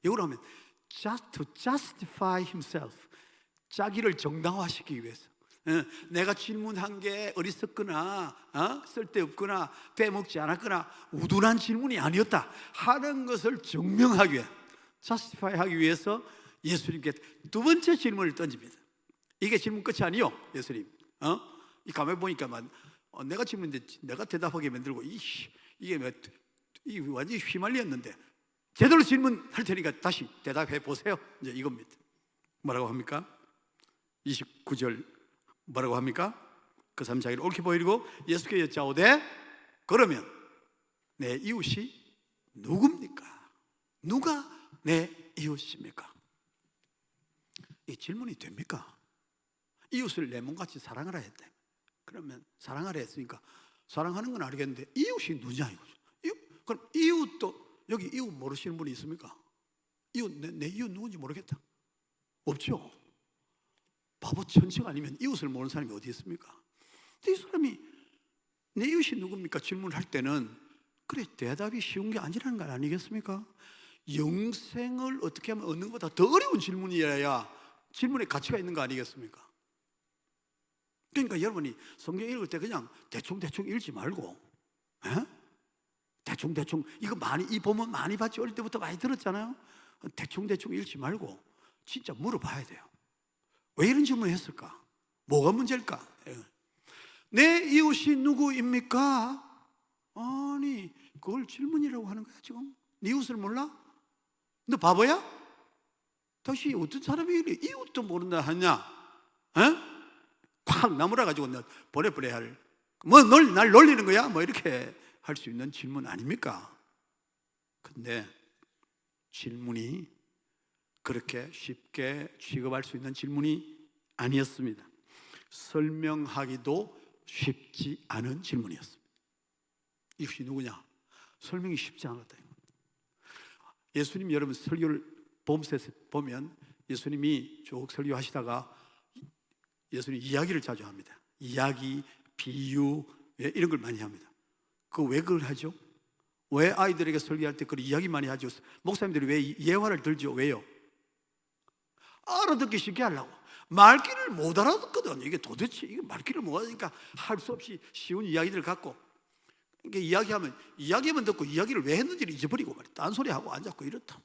이거로 하면 to justify himself, 자기를 정당화시키기 위해서, 내가 질문한 게 어리석거나 쓸데없거나 빼먹지 않았거나 우둔한 질문이 아니었다 하는 것을 증명하기 위해, justify 하기 위해서 예수님께 두 번째 질문을 던집니다. 이게 질문 끝이 아니요. 예수님, 이 가만히 보니까 내가 질문인데 내가 대답하게 만들고 이게 완전히 휘말렸는데 제대로 질문할 테니까 다시 대답해 보세요. 이제 이겁니다. 뭐라고 합니까? 29절 뭐라고 합니까? 그 사람 자기를 옳게 보이고 예수께 여짜오되 그러면 내 이웃이 누굽니까? 누가 내 이웃입니까? 이 질문이 됩니까? 이웃을 내 몸같이 사랑하라 했대. 그러면 사랑하라 했으니까 사랑하는 건 알겠는데 이웃이 누구냐 이거죠. 그럼 이웃도 여기 이웃 모르시는 분이 있습니까? 이웃 내 이웃 누군지 모르겠다. 없죠. 바보 천식 아니면 이웃을 모르는 사람이 어디 있습니까? 이 사람이 내 이웃이 누굽니까? 질문할 때는 그래 대답이 쉬운 게 아니라는 거 아니겠습니까? 영생을 어떻게 하면 얻는 것보다 더 어려운 질문이어야 질문에 가치가 있는 거 아니겠습니까? 그러니까 여러분이 성경 읽을 때 그냥 대충 읽지 말고 대충 이거 많이 이 본문 많이 봤지 어릴 때부터 많이 들었잖아요. 대충 읽지 말고 진짜 물어봐야 돼요. 왜 이런 질문을 했을까? 뭐가 문제일까? 내 이웃이 누구입니까? 아니 그걸 질문이라고 하는 거야 지금? 네 이웃을 몰라? 너 바보야? 당신이 어떤 사람이 이래 이웃도 모른다 하냐? 콱 나무라 가지고 너 보내버려야 할 뭐 날 놀리는 거야? 뭐 이렇게 할 수 있는 질문 아닙니까? 근데 질문이 그렇게 쉽게 취급할 수 있는 질문이 아니었습니다. 설명하기도 쉽지 않은 질문이었습니다. 이것이 누구냐? 설명이 쉽지 않았다. 예수님 여러분 설교를 보험셋에 보면 예수님이 쭉 설교하시다가 예수님 이야기를 자주 합니다. 이야기, 비유 이런 걸 많이 합니다. 왜 그걸 하죠? 왜 아이들에게 설교할 때 그런 이야기 많이 하죠? 목사님들이 왜 예화를 들죠? 왜요? 알아듣기 쉽게 하려고. 말귀를 못 알아듣거든. 이게 도대체 이게 말귀를 못 알아듣니까 할 수 없이 쉬운 이야기들을 갖고 이게 이야기만 듣고 이야기를 왜 했는지를 잊어버리고 말이야. 딴소리 하고 앉았고 이렇다.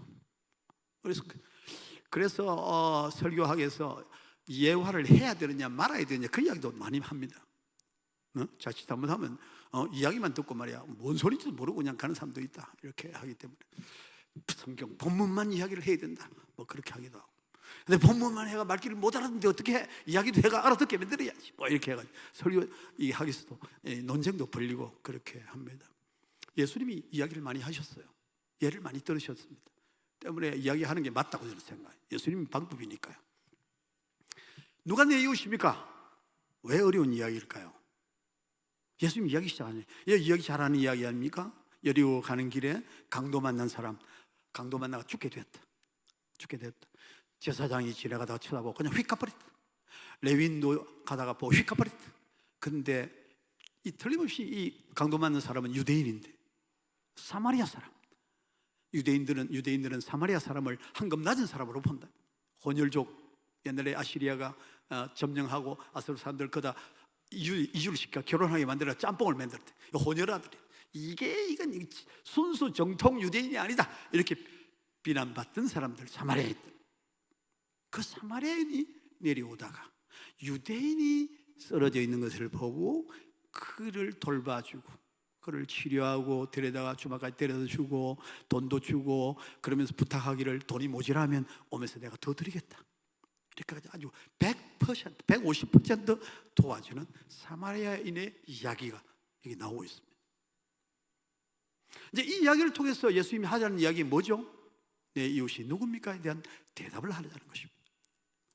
그래서 설교하기 위해서 예화를 해야 되느냐 말아야 되느냐 그 이야기도 많이 합니다. 자칫 잘못하면 이야기만 듣고 말이야 뭔 소리인지도 모르고 그냥 가는 사람도 있다. 이렇게 하기 때문에 성경 본문만 이야기를 해야 된다. 뭐 그렇게 하기도 하고. 근데 본문만 해가 말귀를 못 알아듣는데 어떻게 해? 이야기도 해가 알아듣게 만들어야지. 뭐 이렇게 해가지고 설교 하기 위해서도 논쟁도 벌리고 그렇게 합니다. 예수님이 이야기를 많이 하셨어요. 예를 많이 들으셨습니다. 때문에 이야기하는 게 맞다고 저는 생각해요. 예수님 방법이니까요. 누가 내 이웃입니까? 왜 어려운 이야기일까요? 예수님 이야기 시작하네요. 이야기 잘하는 이야기 아닙니까? 여리고 가는 길에 강도 만난 사람, 강도 만나가 죽게 됐다. 제사장이 지나가다가 쳐다보고 그냥 휙 가버렸다. 레위인도 가다가 보고 휙 가버렸다. 근데 이 틀림없이 이 강도 만난 사람은 유대인인데 사마리아 사람. 유대인들은 사마리아 사람을 한급 낮은 사람으로 본다. 혼혈족 옛날에 아시리아가 점령하고 아수르 사람들 거다 이주를 시켜 결혼하게 만들어 짬뽕을 만들었대. 혼혈아들이 이건 순수 정통 유대인이 아니다 이렇게 비난받던 사람들 사마리아인들. 그 사마리아인이 내려오다가 유대인이 쓰러져 있는 것을 보고 그를 돌봐주고 그를 치료하고 데려다가 주막까지 데려다 주고 돈도 주고 그러면서 부탁하기를 돈이 모자라면 오면서 내가 더 드리겠다. 이렇게 아주 100%, 150% 도와주는 사마리아인의 이야기가 여기 나오고 있습니다. 이제 이 이야기를 통해서 예수님이 하자는 이야기 뭐죠? 내 이웃이 누굽니까에 대한 대답을 하려는 것입니다.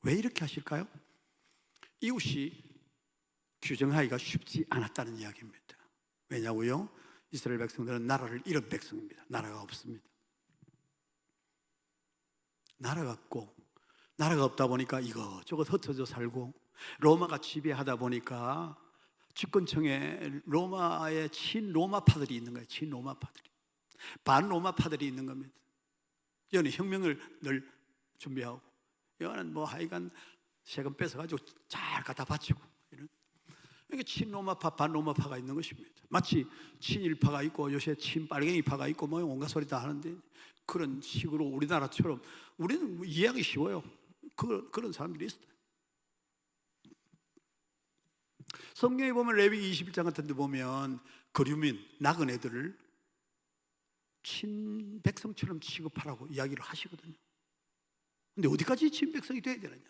왜 이렇게 하실까요? 이웃이 규정하기가 쉽지 않았다는 이야기입니다. 왜냐고요? 이스라엘 백성들은 나라를 잃은 백성입니다. 나라가 없습니다. 나라가 없다 보니까 이것저것 흩어져 살고 로마가 지배하다 보니까 집권층에 로마의 친로마파들이 있는 거예요. 친로마파들이. 반로마파들이 있는 겁니다. 여기는 혁명을 늘 준비하고 여기는 뭐 하여간 세금 뺏어가지고 잘 갖다 바치고 이런. 그러니까 친로마파, 반로마파가 있는 것입니다. 마치 친일파가 있고 요새 친빨갱이파가 있고 뭐 온갖 소리 다 하는데 그런 식으로 우리나라처럼 우리는 이해하기 쉬워요. 그런 사람들이 있어요. 성경에 보면 레위기 21장 같은 데 보면 거류민, 나그네들을 친백성처럼 취급하라고 이야기를 하시거든요. 근데 어디까지 친백성이 돼야 되느냐?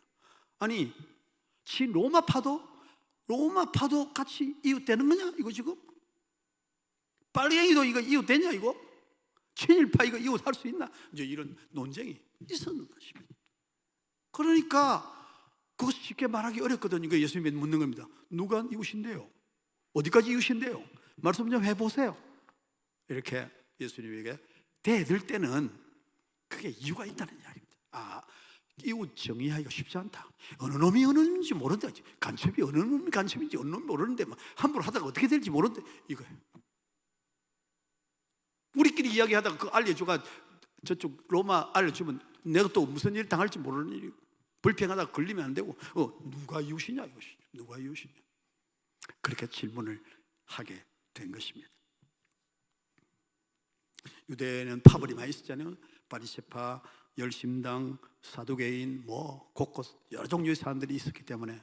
아니, 친로마파도 같이 이웃되는 거냐? 이거 지금 빨갱이도 이거 이웃되냐? 이거 친일파 이거 이웃할 수 있나? 이제 이런 논쟁이 있었는 것입니다. 그러니까 그것 쉽게 말하기 어렵거든요. 그 예수님이 묻는 겁니다. 누가 이웃인데요? 어디까지 이웃인데요? 말씀 좀 해보세요. 이렇게 예수님에게 대들 때는 그게 이유가 있다는 이야기입니다. 아, 이웃 정의하기가 쉽지 않다. 어느 놈이 어느 놈인지 모른다. 간첩이 어느 놈이 간첩인지 어느 놈이 모르는데 막 함부로 하다가 어떻게 될지 모르는데 이거예요. 우리끼리 이야기하다가 그 알려주가 저쪽 로마 알려주면 내가 또 무슨 일 당할지 모르는 일이고 불평하다가 걸리면 안 되고 누가 이웃이냐 이것이 누가 이웃이냐 그렇게 질문을 하게 된 것입니다. 유대에는 파벌이 많이 있었잖아요. 바리새파, 열심당, 사두개인 뭐 곳곳 여러 종류의 사람들이 있었기 때문에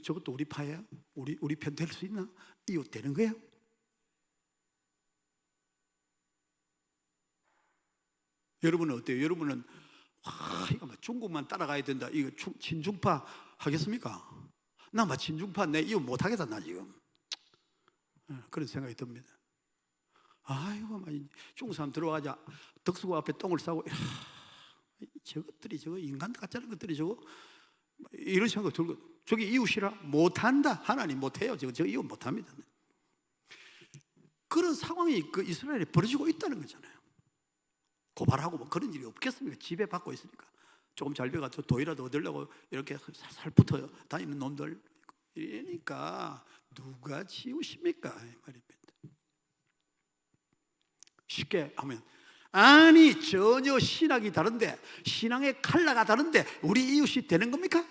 저것도 우리 파예요? 우리 편 될 수 있나? 이웃 되는 거예요? 여러분은 어때요? 여러분은 이거 막 중국만 따라가야 된다. 이거 친중파 하겠습니까? 나 막 친중파 내 이웃 못 하겠다 나 지금. 그런 생각이 듭니다. 아이고 막 중국 사람 들어가자 덕수구 앞에 똥을 싸고 저것들이 저거 인간 같지 않은 것들이 저거 이런 생각 들고 저기 이웃이라 못한다. 하나님 못해요. 저 이웃 못합니다. 그런 상황이 그 이스라엘에 벌어지고 있다는 거잖아요. 고발하고 뭐 그런 일이 없겠습니까? 집에 받고 있으니까 조금 잘 배가서 도이라도 얻으려고 이렇게 살살 붙어 다니는 놈들 이러니까 누가 지우십니까? 이 말입니다. 쉽게 하면 아니 전혀 신학이 다른데 신앙의 컬러가 다른데 우리 이웃이 되는 겁니까?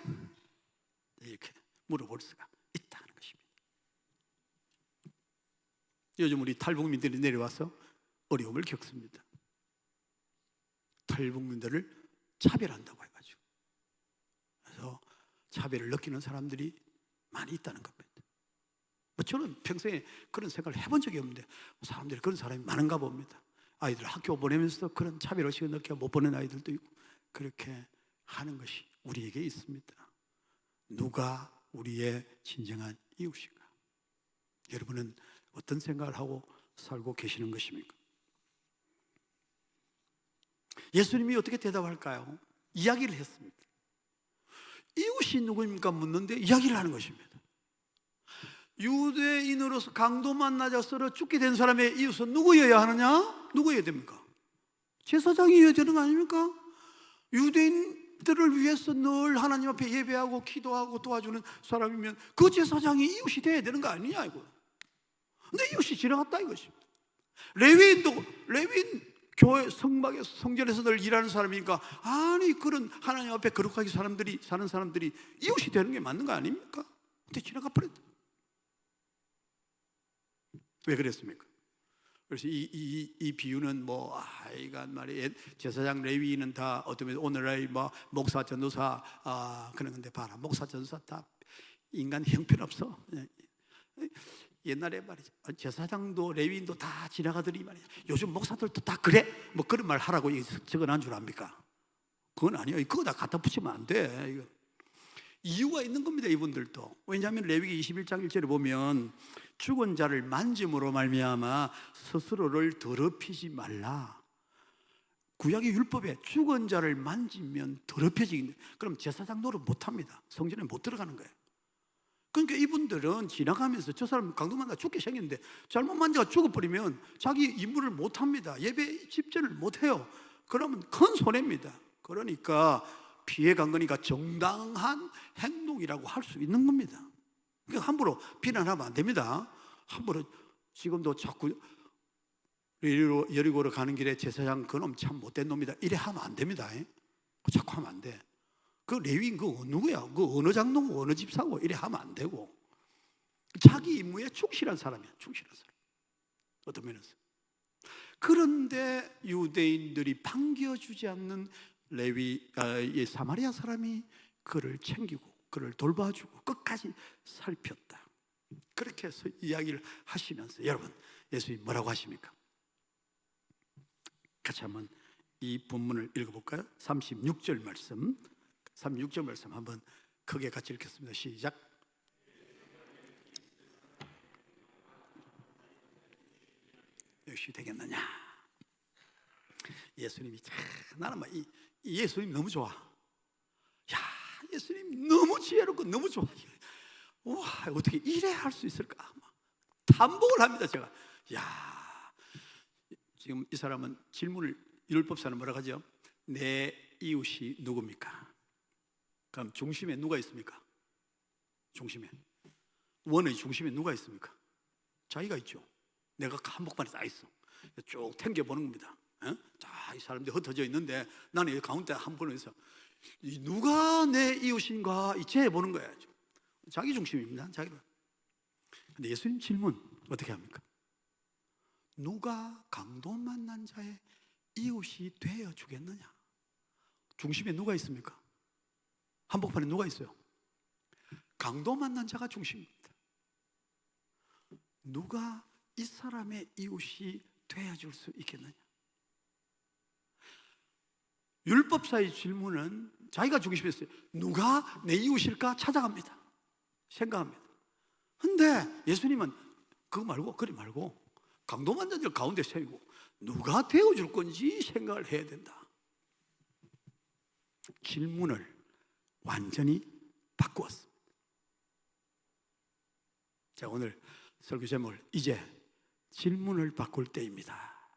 이렇게 물어볼 수가 있다는 것입니다. 요즘 우리 탈북민들이 내려와서 어려움을 겪습니다. 탈북민들을 차별한다고 해가지고 그래서 차별을 느끼는 사람들이 많이 있다는 겁니다. 뭐 저는 평생에 그런 생각을 해본 적이 없는데 사람들이 그런 사람이 많은가 봅니다. 아이들 학교 보내면서 그런 차별의식을 느껴 못 보낸 아이들도 있고 그렇게 하는 것이 우리에게 있습니다. 누가 우리의 진정한 이웃인가? 여러분은 어떤 생각을 하고 살고 계시는 것입니까? 예수님이 어떻게 대답할까요? 이야기를 했습니다. 이웃이 누구입니까? 묻는데 이야기를 하는 것입니다. 유대인으로서 강도만 낮아 썰어 죽게 된 사람의 이웃은 누구여야 하느냐? 누구여야 됩니까? 제사장이어야 되는 거 아닙니까? 유대인들을 위해서 늘 하나님 앞에 예배하고 기도하고 도와주는 사람이면 그 제사장이 이웃이 돼야 되는 거 아니냐 이거. 근데 이웃이 지나갔다 이것입니다. 레위인 교회 성막에서 성전에서 늘 일하는 사람이니까 아니 그런 하나님 앞에 거룩하게 사는 사람들이 이웃이 되는 게 맞는 거 아닙니까? 근데 지나가 버렸다. 왜 그랬습니까? 그래서 이 비유는 뭐 이간 말이에요. 제사장 레위인은 다 어쩌면 오늘날 뭐 목사 전도사 그런 건데 봐라 목사 전도사 다 인간 형편없어. 옛날에 말이죠. 제사장도 레위인도 다 지나가더니 말이야. 요즘 목사들도 다 그래? 뭐 그런 말 하라고 적어놓은 줄 압니까? 그건 아니에요. 그거 다 갖다 붙이면 안 돼. 이거. 이유가 있는 겁니다. 이분들도. 왜냐하면 레위기 21장 1절에 보면 죽은 자를 만짐으로 말미암아 스스로를 더럽히지 말라. 구약의 율법에 죽은 자를 만지면 더럽혀지는데 그럼 제사장 노릇 못합니다. 성전에 못 들어가는 거예요. 그러니까 이분들은 지나가면서 저 사람 강도만 죽게 생겼는데 잘못 만져가 죽어버리면 자기 임무를 못합니다. 예배 집전을 못해요. 그러면 큰 손해입니다. 그러니까 피해간 거니까 정당한 행동이라고 할 수 있는 겁니다. 그러니까 함부로 비난하면 안 됩니다. 함부로 지금도 자꾸 여리고로 가는 길에 제사장 그놈 참 못된 놈이다 이래 하면 안 됩니다. 자꾸 하면 안 돼. 그 레위인 그 누구야? 그 어느 장로고 어느 집사고 이래 하면 안 되고 자기 임무에 충실한 사람이야. 충실한 사람. 어떤 면에서. 그런데 유대인들이 반겨주지 않는 사마리아 사람이 그를 챙기고 그를 돌봐주고 끝까지 살폈다. 그렇게 해서 이야기를 하시면서 여러분 예수님 뭐라고 하십니까? 같이 한번 이 본문을 읽어볼까요? 36절 말씀, 36절 말씀 한번 크게 같이 읽겠습니다. 시작. 역시 되겠느냐? 예수님이 나는 막 이 예수님 너무 좋아. 야, 예수님 너무 지혜롭고 너무 좋아. 와, 어떻게 이래 할 수 있을까? 탐복을 합니다, 제가. 야, 지금 이 사람은 질문을 율법사는 뭐라고 하죠? 내 이웃이 누굽니까? 그럼 중심에 누가 있습니까? 중심에, 원의 중심에 누가 있습니까? 자기가 있죠. 내가 한복판에 딱 있어. 쭉 탱겨보는 겁니다. 자, 이 사람들이 흩어져 있는데 나는 이 가운데 한 분에 있어. 누가 내 이웃인가 이제 보는 거야. 자기 중심입니다. 자기는. 근데 예수님 질문 어떻게 합니까? 누가 강도 만난 자의 이웃이 되어 주겠느냐? 중심에 누가 있습니까? 한복판에 누가 있어요? 강도 만난 자가 중심입니다. 누가 이 사람의 이웃이 되어줄 수 있겠느냐? 율법사의 질문은 자기가 중심에 있어요. 누가 내 이웃일까 찾아갑니다. 생각합니다. 근데 예수님은 그거 말고 그리 말고 강도 만난 자를 가운데 세우고 누가 되어줄 건지 생각을 해야 된다. 질문을 완전히 바꾸었습니다. 자, 오늘 설교 제목을 이제 질문을 바꿀 때입니다.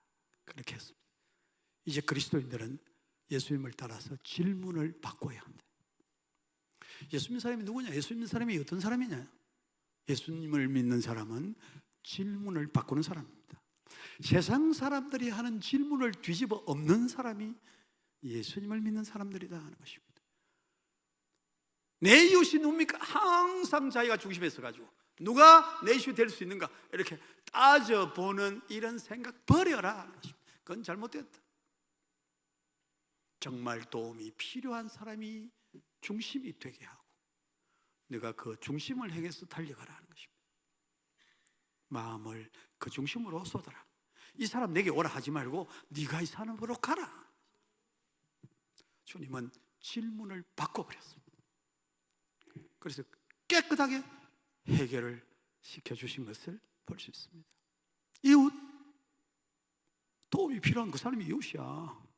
그렇게 했습니다. 이제 그리스도인들은 예수님을 따라서 질문을 바꿔야 한다. 예수 믿는 사람이 누구냐? 예수 믿는 사람이 어떤 사람이냐? 예수님을 믿는 사람은 질문을 바꾸는 사람입니다. 세상 사람들이 하는 질문을 뒤집어 엎는 사람이 예수님을 믿는 사람들이다 하는 것입니다. 내 이웃이 누굽니까? 항상 자기가 중심에 있어가지고 누가 내 이웃이 될 수 있는가 이렇게 따져보는 이런 생각 버려라 하는 것입니다. 그건 잘못됐다. 정말 도움이 필요한 사람이 중심이 되게 하고 내가 그 중심을 향해서 달려가라 하는 것입니다. 마음을 그 중심으로 쏟아라. 이 사람 내게 오라 하지 말고 네가 이 사람으로 가라. 주님은 질문을 바꿔버렸습니다. 그래서 깨끗하게 해결을 시켜주신 것을 볼 수 있습니다. 이웃, 도움이 필요한 그 사람이 이웃이야.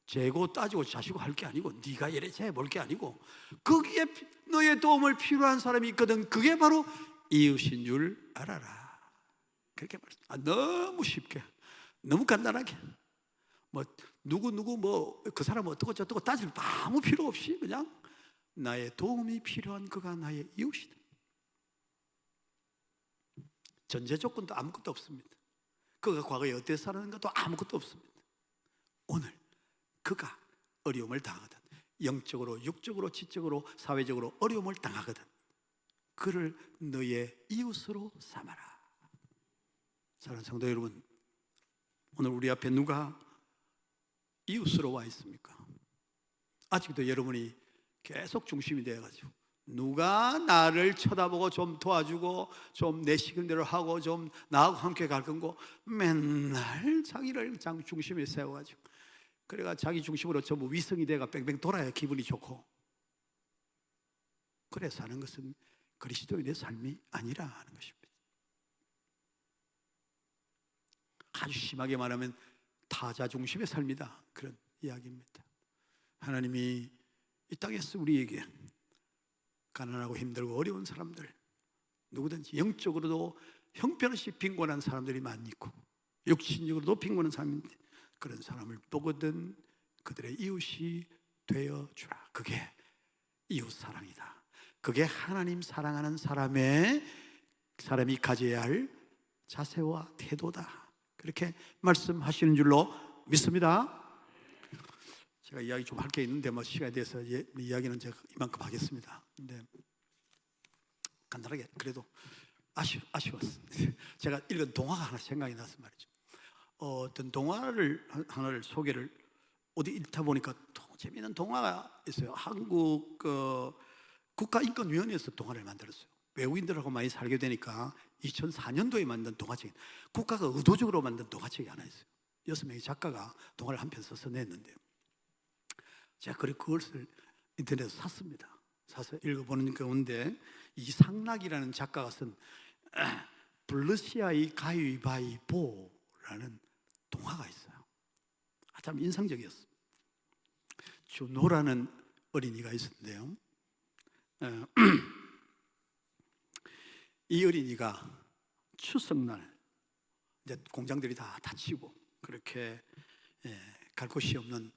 재고 따지고 자시고 할 게 아니고 네가 이래 재볼 게 아니고 거기에 너의 도움을 필요한 사람이 있거든. 그게 바로 이웃인 줄 알아라. 그렇게 말했습니다. 너무 쉽게, 너무 간단하게 뭐 누구 뭐 그 사람 어떻고 저떻고 따질 아무 필요 없이 그냥 나의 도움이 필요한 그가 나의 이웃이다. 전제 조건도 아무것도 없습니다. 그가 과거에 어떻게 살았는가도 아무것도 없습니다. 오늘 그가 어려움을 당하거든, 영적으로, 육적으로, 지적으로, 사회적으로 어려움을 당하거든, 그를 너의 이웃으로 삼아라. 사랑하는 성도 여러분, 오늘 우리 앞에 누가 이웃으로 와 있습니까? 아직도 여러분이 계속 중심이 되어가지고 누가 나를 쳐다보고 좀 도와주고 좀 내 시간대로 하고 좀 나하고 함께 갈 건고 맨날 자기를 중심에 세워가지고 그래가 자기 중심으로 전부 위성이 돼가 뺑뺑 돌아야 기분이 좋고 그래 사는 것은 그리스도인의 삶이 아니라 하는 것입니다. 아주 심하게 말하면 타자 중심의 삶이다, 그런 이야기입니다. 하나님이 이 땅에서 우리에게 가난하고 힘들고 어려운 사람들, 누구든지 영적으로도 형편없이 빈곤한 사람들이 많이 있고 육신적으로도 빈곤한 사람인데 그런 사람을 보거든 그들의 이웃이 되어주라. 그게 이웃 사랑이다. 그게 하나님 사랑하는 사람이 가져야 할 자세와 태도다. 그렇게 말씀하시는 줄로 믿습니다. 제가 이야기 좀 할 게 있는데 뭐 시간에 대해서 이야기는 제가 이만큼 하겠습니다. 근데 간단하게 그래도 아쉬웠어요. 제가 읽은 동화가 하나 생각이 나서 말이죠. 어떤 동화를 하나를 소개를 어디 읽다 보니까 재미있는 동화가 있어요. 한국 국가인권위원회에서 동화를 만들었어요. 외국인들하고 많이 살게 되니까 2004년도에 만든 동화책, 국가가 의도적으로 만든 동화책이 하나 있어요. 6명의 작가가 동화를 한 편 써서 냈는데 제가 그것을 인터넷에서 샀습니다. 사서 읽어보는 가운데 이상락이라는 작가가 쓴 블루시아의 가위바위보라는 동화가 있어요. 참 인상적이었어요. 준호라는 어린이가 있었는데요. 이 어린이가 추석날 이제 공장들이 다 닫히고 그렇게 갈 곳이 없는,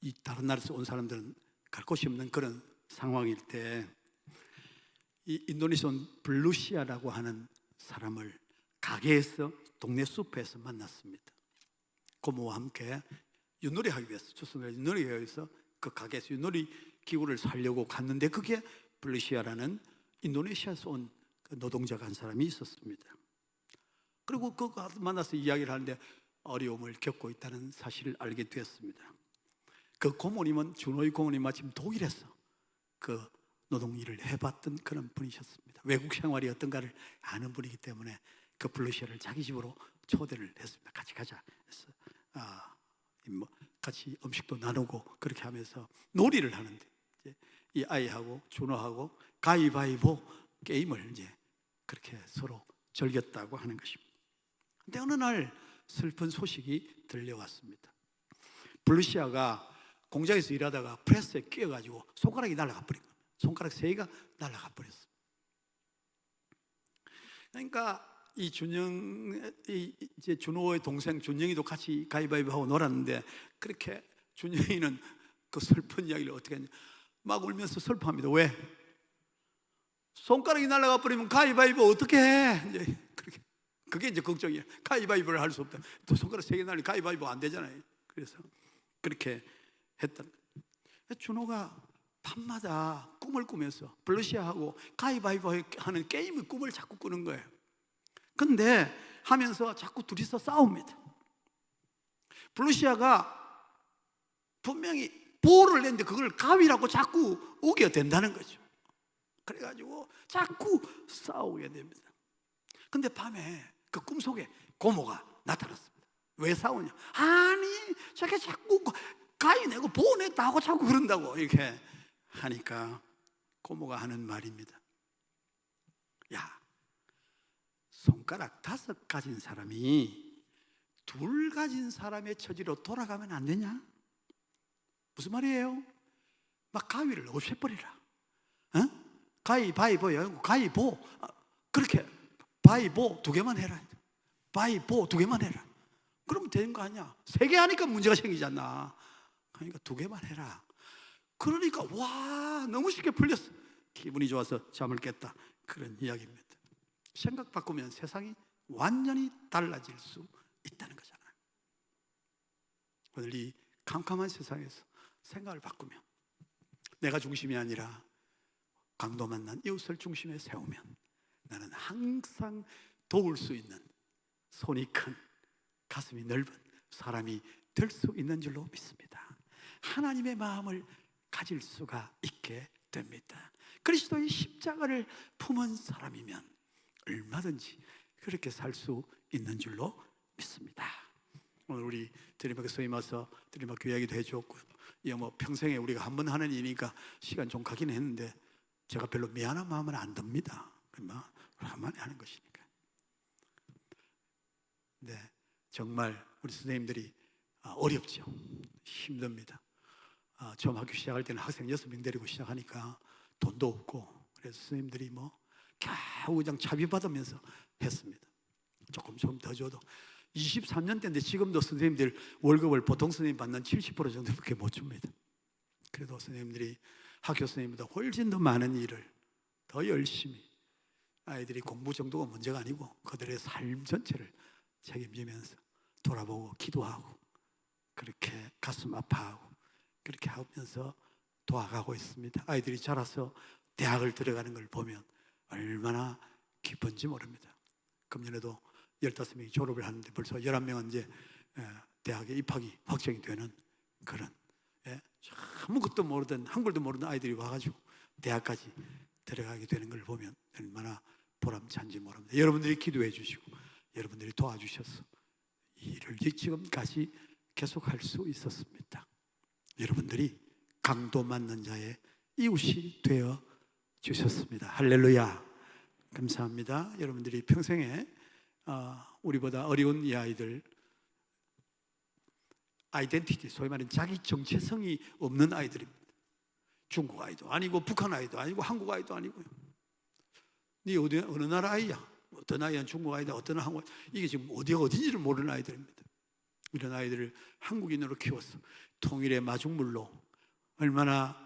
이 다른 나라에서 온 사람들은 갈 곳이 없는 그런 상황일 때 이 인도네시아 온 블루시아라고 하는 사람을 가게에서, 동네 숲에서 만났습니다. 고모와 함께 윷놀이 하기 위해서, 추석날 윷놀이 하기 위해서 그 가게에서 윷놀이 기구를 사려고 갔는데 그게 블루시아라는 인도네시아에서 온 노동자가 한 사람이 있었습니다. 그리고 그 만나서 이야기를 하는데 어려움을 겪고 있다는 사실을 알게 되었습니다. 그 고모님은, 준호의 고모님, 마침 독일에서 그 노동일을 해봤던 그런 분이셨습니다. 외국 생활이 어떤가를 아는 분이기 때문에 그 블루시아를 자기 집으로 초대를 했습니다. 같이 가자 해서 같이 음식도 나누고 그렇게 하면서 놀이를 하는데 이제 이 아이하고 준호하고 가위바위보 게임을 이제 그렇게 서로 즐겼다고 하는 것입니다. 근데 어느 날 슬픈 소식이 들려왔습니다. 블루시아가 공장에서 일하다가 프레스에 끼어가지고 손가락이 날아가 버린 겁니다. 손가락 3개가 날아가 버렸어요. 그러니까 이 이제 준호의 동생 준영이도 같이 가위바위보 하고 놀았는데, 그렇게 준영이는 그 슬픈 이야기를 어떻게 했냐, 막 울면서 슬퍼합니다. 왜? 손가락이 날아가 버리면 가위바위보 어떻게 해? 이제 그게 이제 걱정이에요. 가위바위보를 할 수 없다. 또 손가락 3개 날리면 가위바위보 안 되잖아요. 그래서 그렇게 했던. 준호가 밤마다 꿈을 꾸면서 블루시아하고 가위바위보 하는 게임의 꿈을 자꾸 꾸는 거예요. 근데 하면서 자꾸 둘이서 싸웁니다. 블루시아가 분명히 보호를 냈는데 그걸 가위라고 자꾸 우겨댄다는 거죠. 그래가지고 자꾸 싸우게 됩니다. 근데 밤에 그 꿈속에 고모가 나타났습니다. 왜 싸우냐? 아니, 저게 자꾸 가위 내고 보호 냈다 하고 자꾸 그런다고 이렇게 하니까 고모가 하는 말입니다. 야, 손가락 5 가진 사람이 2 가진 사람의 처지로 돌아가면 안 되냐? 무슨 말이에요? 막 가위를 없애버리라. 가위바위보야, 가위보. 그렇게 바위보 2개만 해라. 바위보 2개만 해라. 그러면 되는 거 아니야? 3개 하니까 문제가 생기잖아. 그러니까 2개만 해라. 그러니까 와, 너무 쉽게 풀렸어. 기분이 좋아서 잠을 깼다. 그런 이야기입니다. 생각 바꾸면 세상이 완전히 달라질 수 있다는 거잖아요. 오늘 이 캄캄한 세상에서 생각을 바꾸면, 내가 중심이 아니라 강도 만난 이웃을 중심에 세우면 나는 항상 도울 수 있는, 손이 큰, 가슴이 넓은 사람이 될 수 있는 줄로 믿습니다. 하나님의 마음을 가질 수가 있게 됩니다. 그리스도의 십자가를 품은 사람이면 얼마든지 그렇게 살 수 있는 줄로 믿습니다. 오늘 우리 드림학교 선생님 와서 드림학교 이야기도 해주었고, 이거 뭐 평생에 우리가 한 번 하는 일이니까 시간 좀 가긴 했는데 제가 별로 미안한 마음은 안 듭니다. 한만에 하는 것이니까. 네, 정말 우리 선생님들이 어렵죠. 힘듭니다. 처음 학교 시작할 때는 학생 6명 데리고 시작하니까 돈도 없고, 그래서 선생님들이 겨우 그냥 차비 받으면서 했습니다. 조금 더 줘도 23년 때인데 지금도 선생님들 월급을 보통 선생님 받는 70% 정도밖에 못 줍니다. 그래도 선생님들이 학교 선생님보다 훨씬 더 많은 일을 더 열심히, 아이들이 공부 정도가 문제가 아니고 그들의 삶 전체를 책임지면서 돌아보고 기도하고 그렇게 가슴 아파하고 그렇게 하면서 도와가고 있습니다. 아이들이 자라서 대학을 들어가는 걸 보면 얼마나 기쁜지 모릅니다. 금년에도 15명이 졸업을 하는데 벌써 11명은 이제 대학에 입학이 확정이 되는 그런, 아무것도 모르던, 한글도 모르는 아이들이 와가지고 대학까지 들어가게 되는 걸 보면 얼마나 보람찬지 모릅니다. 여러분들이 기도해 주시고 여러분들이 도와주셔서 일을 지금까지 계속할 수 있었습니다. 여러분들이 강도 맞는 자의 이웃이 되어 주셨습니다. 할렐루야. 감사합니다. 여러분들이 평생에 우리보다 어려운 이 아이들, 아이덴티티, 소위 말하는 자기 정체성이 없는 아이들입니다. 중국 아이도 아니고 북한 아이도 아니고 한국 아이도 아니고요. 네 어느 나라 아이야? 어떤 아이는 중국 아이다, 어떤 한국 아이다. 이게 지금 어딘지를 모르는 아이들입니다. 이런 아이들을 한국인으로 키웠어. 통일의 마중물로 얼마나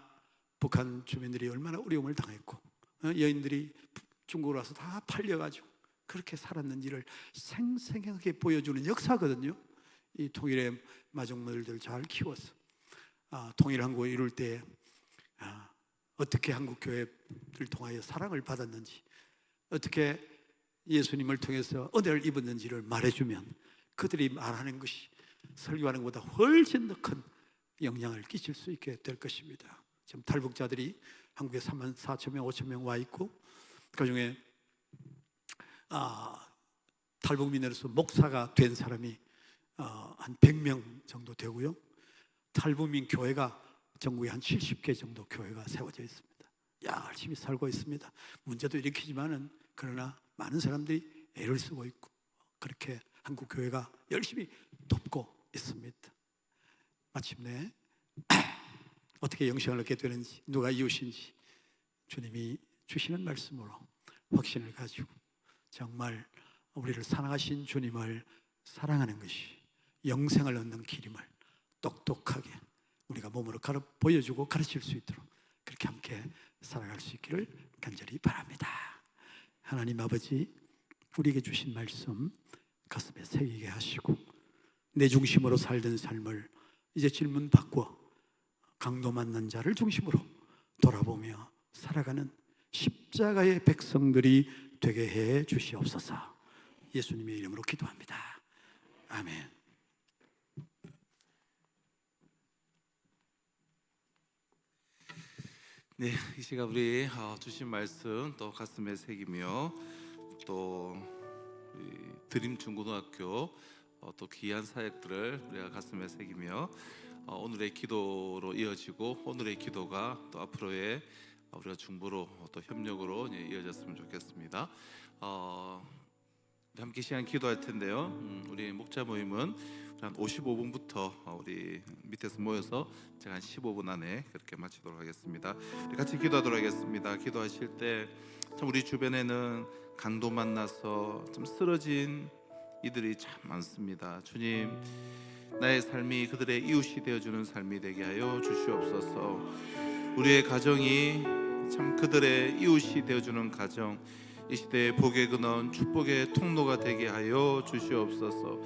북한 주민들이 얼마나 어려움을 당했고, 여인들이 중국으로 와서 다 팔려가지고 그렇게 살았는지를 생생하게 보여주는 역사거든요. 이 통일의 마중물들 잘 키웠어. 통일한국을 이룰 때 어떻게 한국 교회를 통하여 사랑을 받았는지, 어떻게 예수님을 통해서 은혜를 입었는지를 말해주면 그들이 말하는 것이 설교하는 것보다 훨씬 더 큰 영향을 끼칠 수 있게 될 것입니다. 지금 탈북자들이 한국에 3만 4천 명, 5천 명 와 있고, 그중에 탈북민으로서 목사가 된 사람이 한 100명 정도 되고요. 탈북민 교회가 전국에 한 70개 정도 교회가 세워져 있습니다. 열심히 살고 있습니다. 문제도 일으키지만은 그러나 많은 사람들이 애를 쓰고 있고, 그렇게 한국 교회가 열심히 돕고 있습니다. 마침내 어떻게 영생을 얻게 되는지, 누가 이웃인지 주님이 주시는 말씀으로 확신을 가지고 정말 우리를 사랑하신 주님을 사랑하는 것이 영생을 얻는 길임을 똑똑하게 우리가 몸으로 보여주고 가르칠 수 있도록 그렇게 함께 살아갈 수 있기를 간절히 바랍니다. 하나님 아버지, 우리에게 주신 말씀 가슴에 새기게 하시고, 내 중심으로 살던 삶을 이제 질문 바꿔 강도 맞는 자를 중심으로 돌아보며 살아가는 십자가의 백성들이 되게 해 주시옵소서. 예수님의 이름으로 기도합니다. 아멘. 네, 이 시간 우리 주신 말씀 또 가슴에 새기며 또 드림 중고등학교 또 귀한 사역들을 우리가 가슴에 새기며 오늘의 기도로 이어지고, 오늘의 기도가 또 앞으로의 우리가 중보로 또 협력으로 이어졌으면 좋겠습니다. 함께 시간 기도할 텐데요. 우리 목자 모임은 한 55분부터 우리 밑에서 모여서 제가 한 15분 안에 그렇게 마치도록 하겠습니다. 우리 같이 기도하도록 하겠습니다. 기도하실 때 참 우리 주변에는 강도 만나서 좀 쓰러진 이들이 참 많습니다. 주님, 나의 삶이 그들의 이웃이 되어주는 삶이 되게 하여 주시옵소서. 우리의 가정이 참 그들의 이웃이 되어주는 가정, 이 시대의 복의 근원, 축복의 통로가 되게 하여 주시옵소서.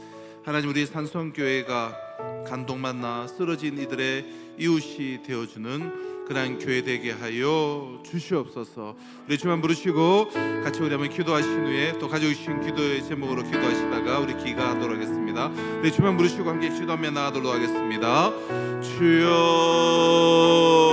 하나님, 우리 산성교회가 감동 만나 쓰러진 이들의 이웃이 되어주는 그러한 교회 되게 하여 주시옵소서. 우리 주만 부르시고 같이 우리 한번 기도하신 후에 또 가지고 계신 기도의 제목으로 기도하시다가 우리 기가하도록 하겠습니다. 우리 주만 부르시고 함께 기도하며 나가도록 하겠습니다. 주여